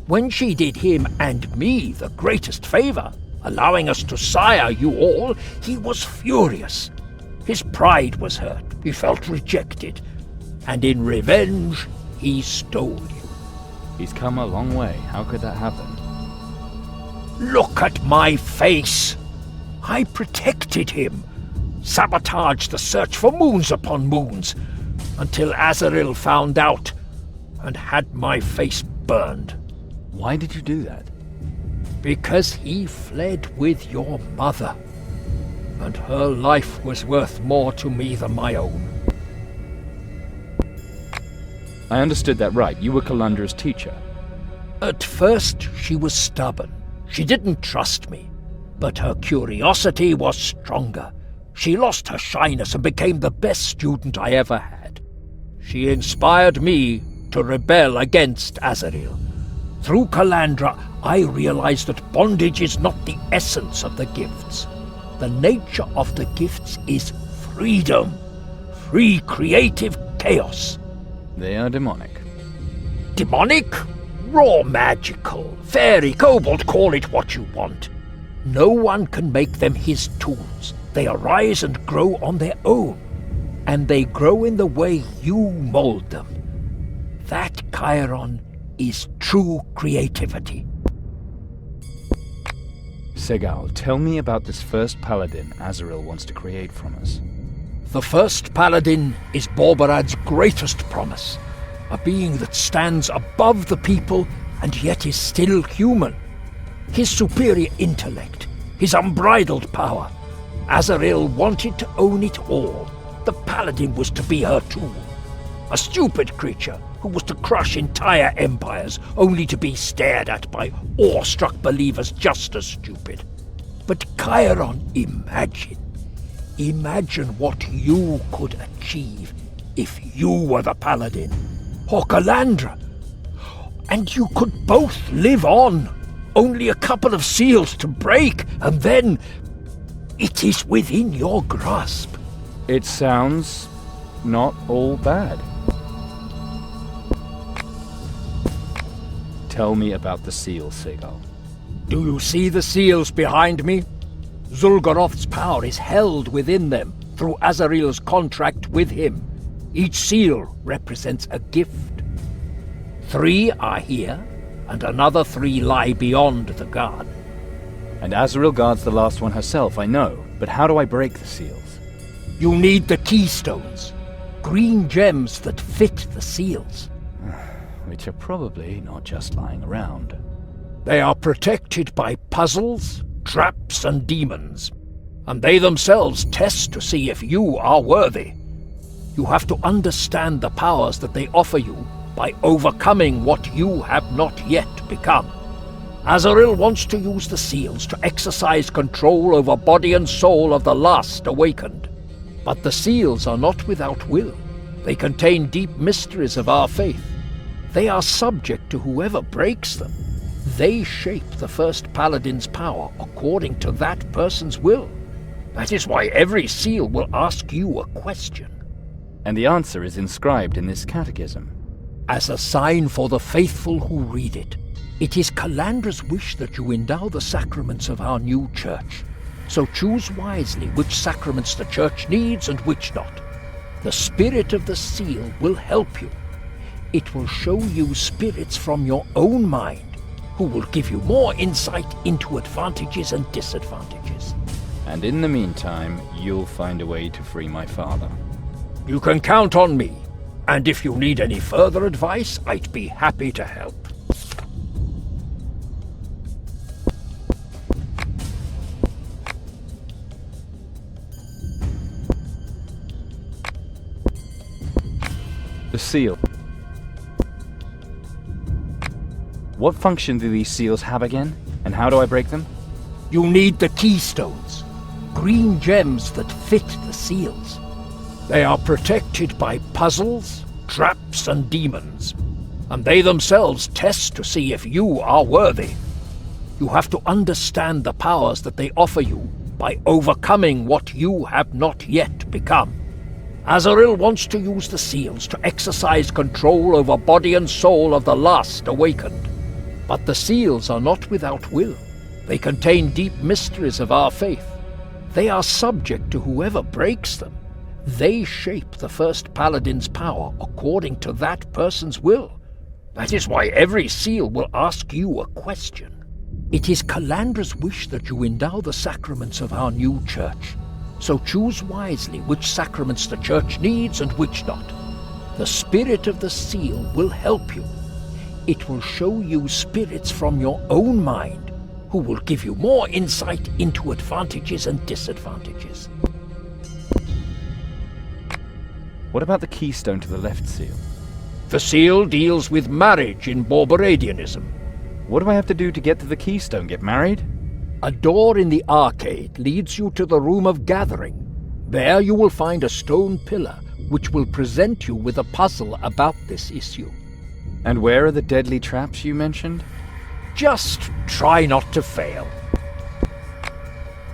When she did him and me the greatest favor, allowing us to sire you all, he was furious. His pride was hurt. He felt rejected. And in revenge, he stole you. He's come a long way. How could that happen? Look at my face! I protected him, sabotaged the search for moons upon moons, until Azrael found out and had my face burned. Why did you do that? Because he fled with your mother, and her life was worth more to me than my own. I understood that right. You were Calandra's teacher. At first, she was stubborn. She didn't trust me. But her curiosity was stronger. She lost her shyness and became the best student I ever had. She inspired me to rebel against Azrael. Through Calandra, I realized that bondage is not the essence of the gifts. The nature of the gifts is freedom. Free creative chaos. They are demonic. Demonic? Raw magical. Fairy, kobold, call it what you want. No one can make them his tools. They arise and grow on their own. And they grow in the way you mold them. That, Chiron, is true creativity. Segal, tell me about this first paladin Azrael wants to create from us. The first paladin is Borbarad's greatest promise, a being that stands above the people and yet is still human. His superior intellect, his unbridled power. Azrael wanted to own it all. The paladin was to be her tool. A stupid creature who was to crush entire empires only to be stared at by awestruck believers just as stupid. But Chiron, imagine what you could achieve if you were the paladin, or Calandra, and you could both live on. Only a couple of seals to break, and then it is within your grasp. It sounds not all bad. Tell me about the seals, Segal. Do you see the seals behind me? Zul'Goroth's power is held within them through Azrael's contract with him. Each seal represents a gift. 3 are here, and another 3 lie beyond the guard. And Azrael guards the last one herself, I know. But how do I break the seals? You need the keystones. Green gems that fit the seals. Which are probably not just lying around. They are protected by puzzles, traps, and demons. And they themselves test to see if you are worthy. You have to understand the powers that they offer you by overcoming what you have not yet become. Azrael wants to use the seals to exercise control over body and soul of the last awakened. But the seals are not without will. They contain deep mysteries of our faith. They are subject to whoever breaks them. They shape the first paladin's power according to that person's will. That is why every seal will ask you a question. And the answer is inscribed in this catechism. As a sign for the faithful who read it, it is Calandra's wish that you endow the sacraments of our new church. So choose wisely which sacraments the church needs and which not. The spirit of the seal will help you. It will show you spirits from your own mind, who will give you more insight into advantages and disadvantages. And in the meantime, you'll find a way to free my father. You can count on me, and if you need any further advice, I'd be happy to help. The seal. What function do these seals have again? And how do I break them? You need the keystones. Green gems that fit the seals. They are protected by puzzles, traps, and demons. And they themselves test to see if you are worthy. You have to understand the powers that they offer you by overcoming what you have not yet become. Azrael wants to use the seals to exercise control over body and soul of the last awakened. But the seals are not without will. They contain deep mysteries of our faith. They are subject to whoever breaks them. They shape the first paladin's power according to that person's will. That is why every seal will ask you a question. It is Calandra's wish that you endow the sacraments of our new church. So choose wisely which sacraments the church needs and which not. The spirit of the seal will help you. It will show you spirits from your own mind, who will give you more insight into advantages and disadvantages. What about the keystone to the left seal? The seal deals with marriage in Borboradianism. What do I have to do to get to the keystone? Get married? A door in the arcade leads you to the room of gathering. There you will find a stone pillar, which will present you with a puzzle about this issue. And where are the deadly traps you mentioned? Just try not to fail.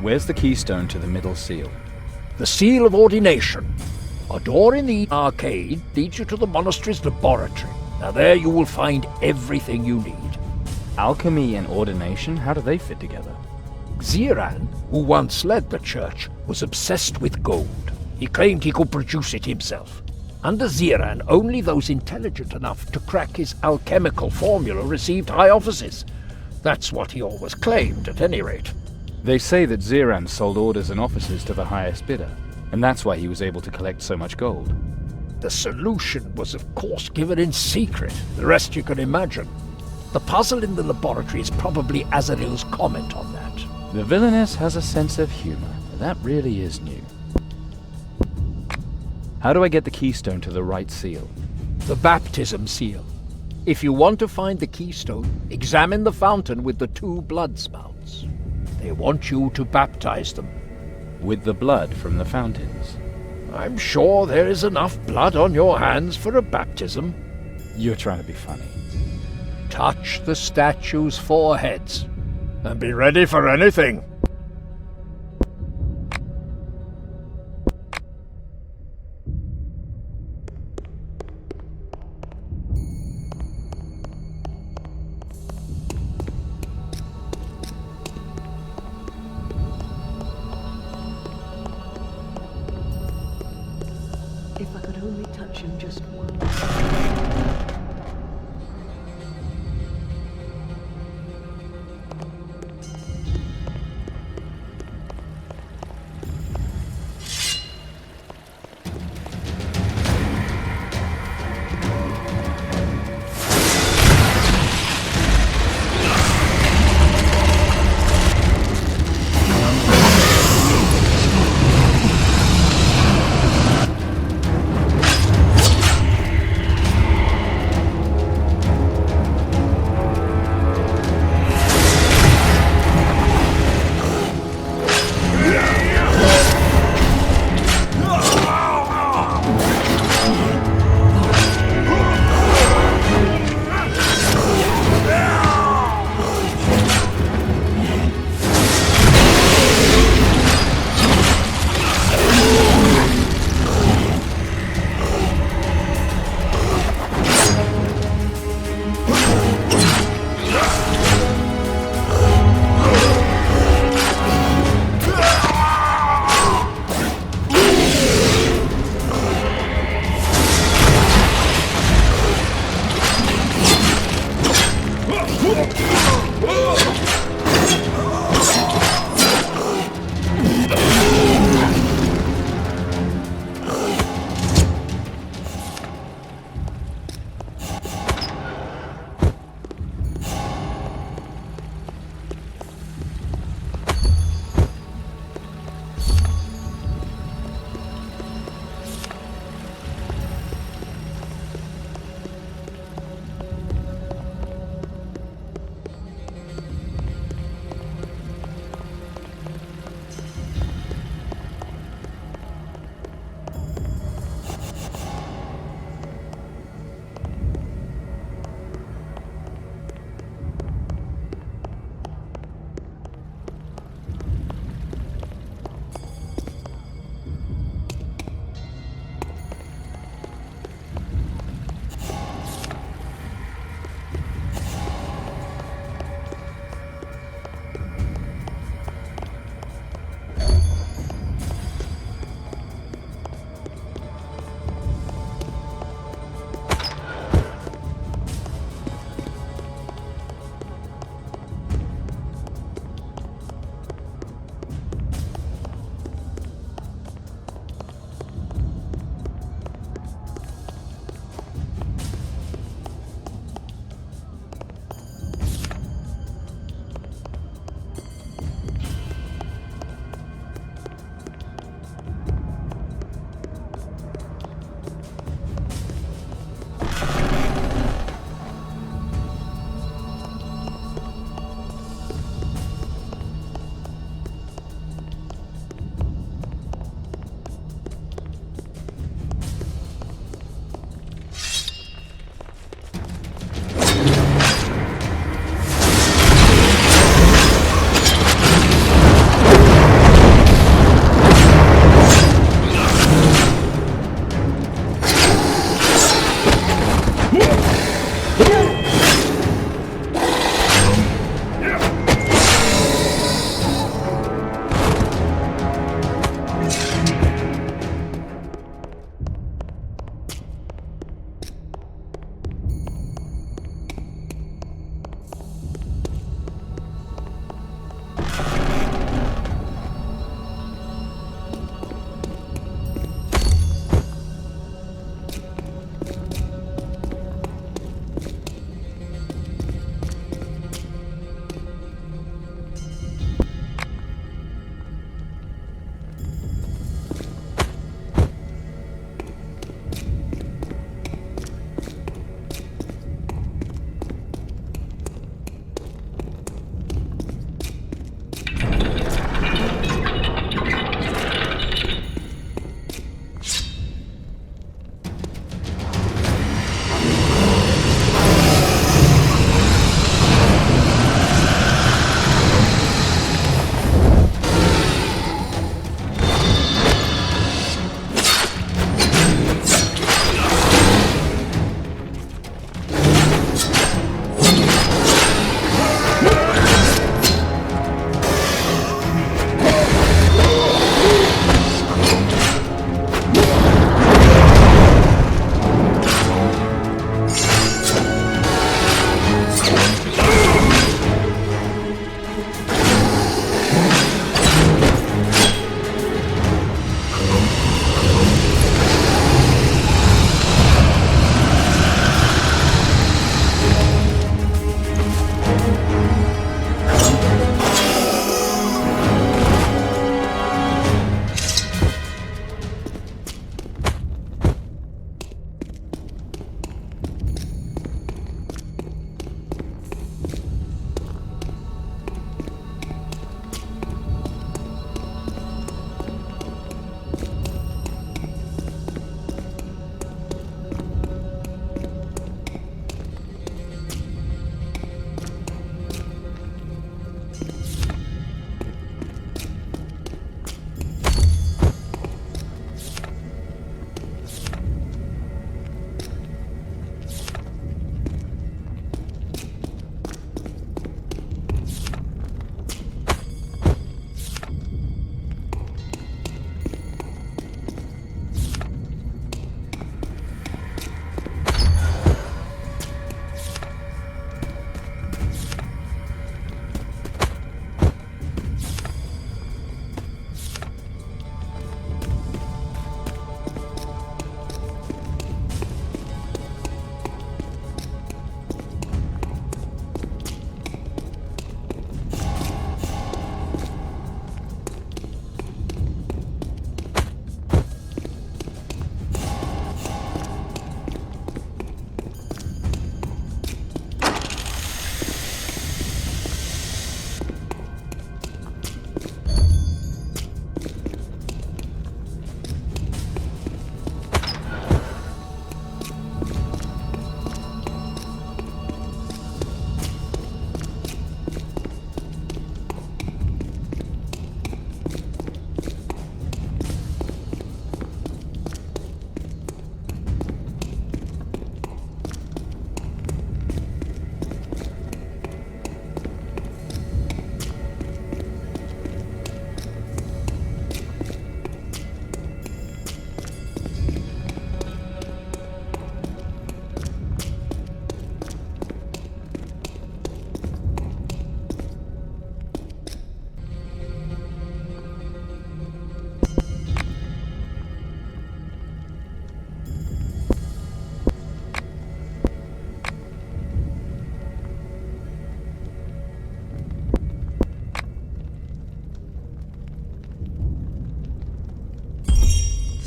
Where's the keystone to the middle seal? The seal of ordination. A door in the arcade leads you to the monastery's laboratory. Now there you will find everything you need. Alchemy and ordination, how do they fit together? Ziran, who once led the church, was obsessed with gold. He claimed he could produce it himself. Under Ziran, only those intelligent enough to crack his alchemical formula received high offices. That's what he always claimed, at any rate. They say that Ziran sold orders and offices to the highest bidder, and that's why he was able to collect so much gold. The solution was, of course, given in secret. The rest you can imagine. The puzzle in the laboratory is probably Azaril's comment on that. The villainess has a sense of humor. That really is new. How do I get the keystone to the right seal? The baptism seal. If you want to find the keystone, examine the fountain with the 2 blood spouts. They want you to baptize them. With the blood from the fountains? I'm sure there is enough blood on your hands for a baptism. You're trying to be funny. Touch the statue's foreheads, and be ready for anything. If I could only touch him just once.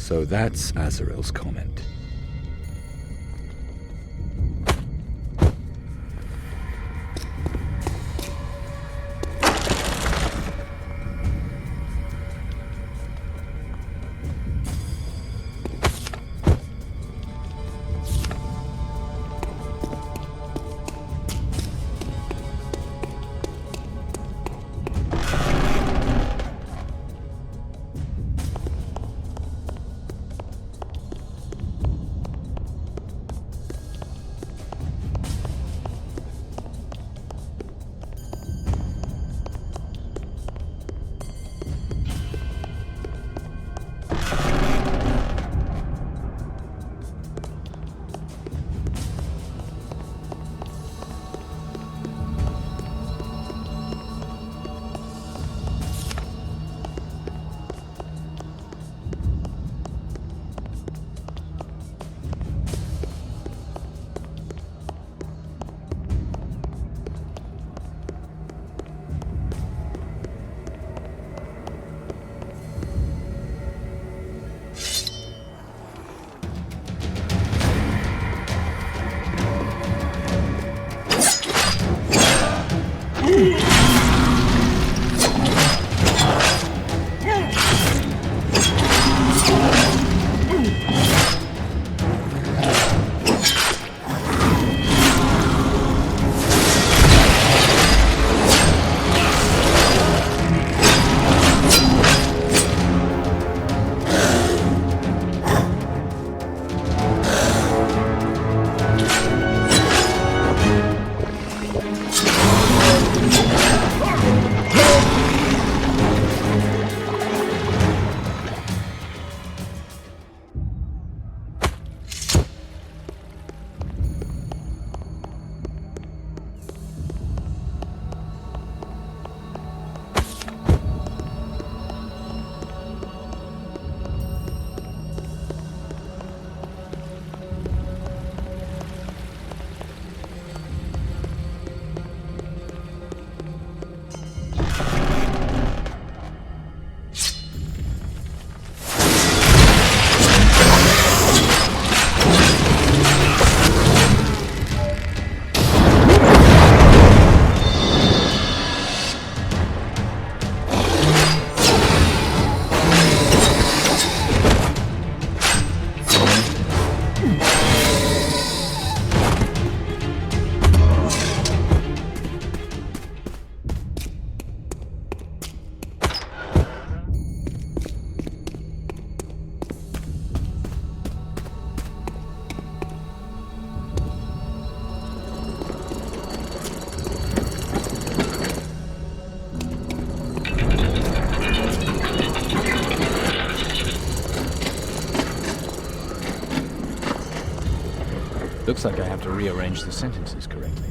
So that's Azrael's comment. Looks like I have to rearrange the sentences correctly.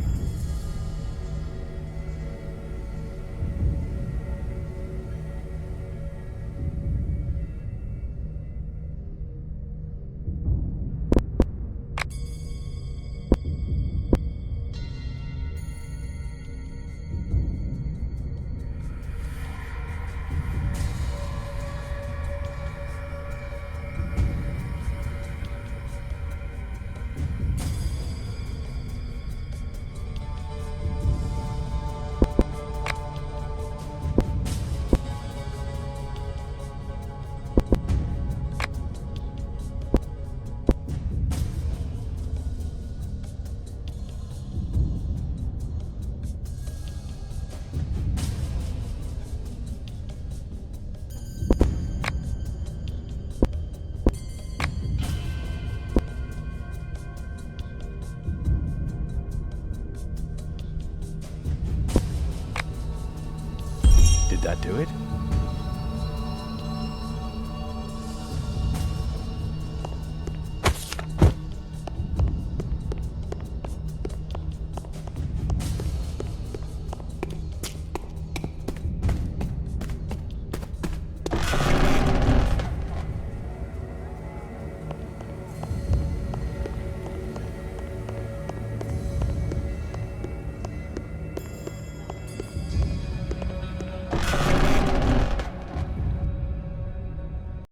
Did that do it?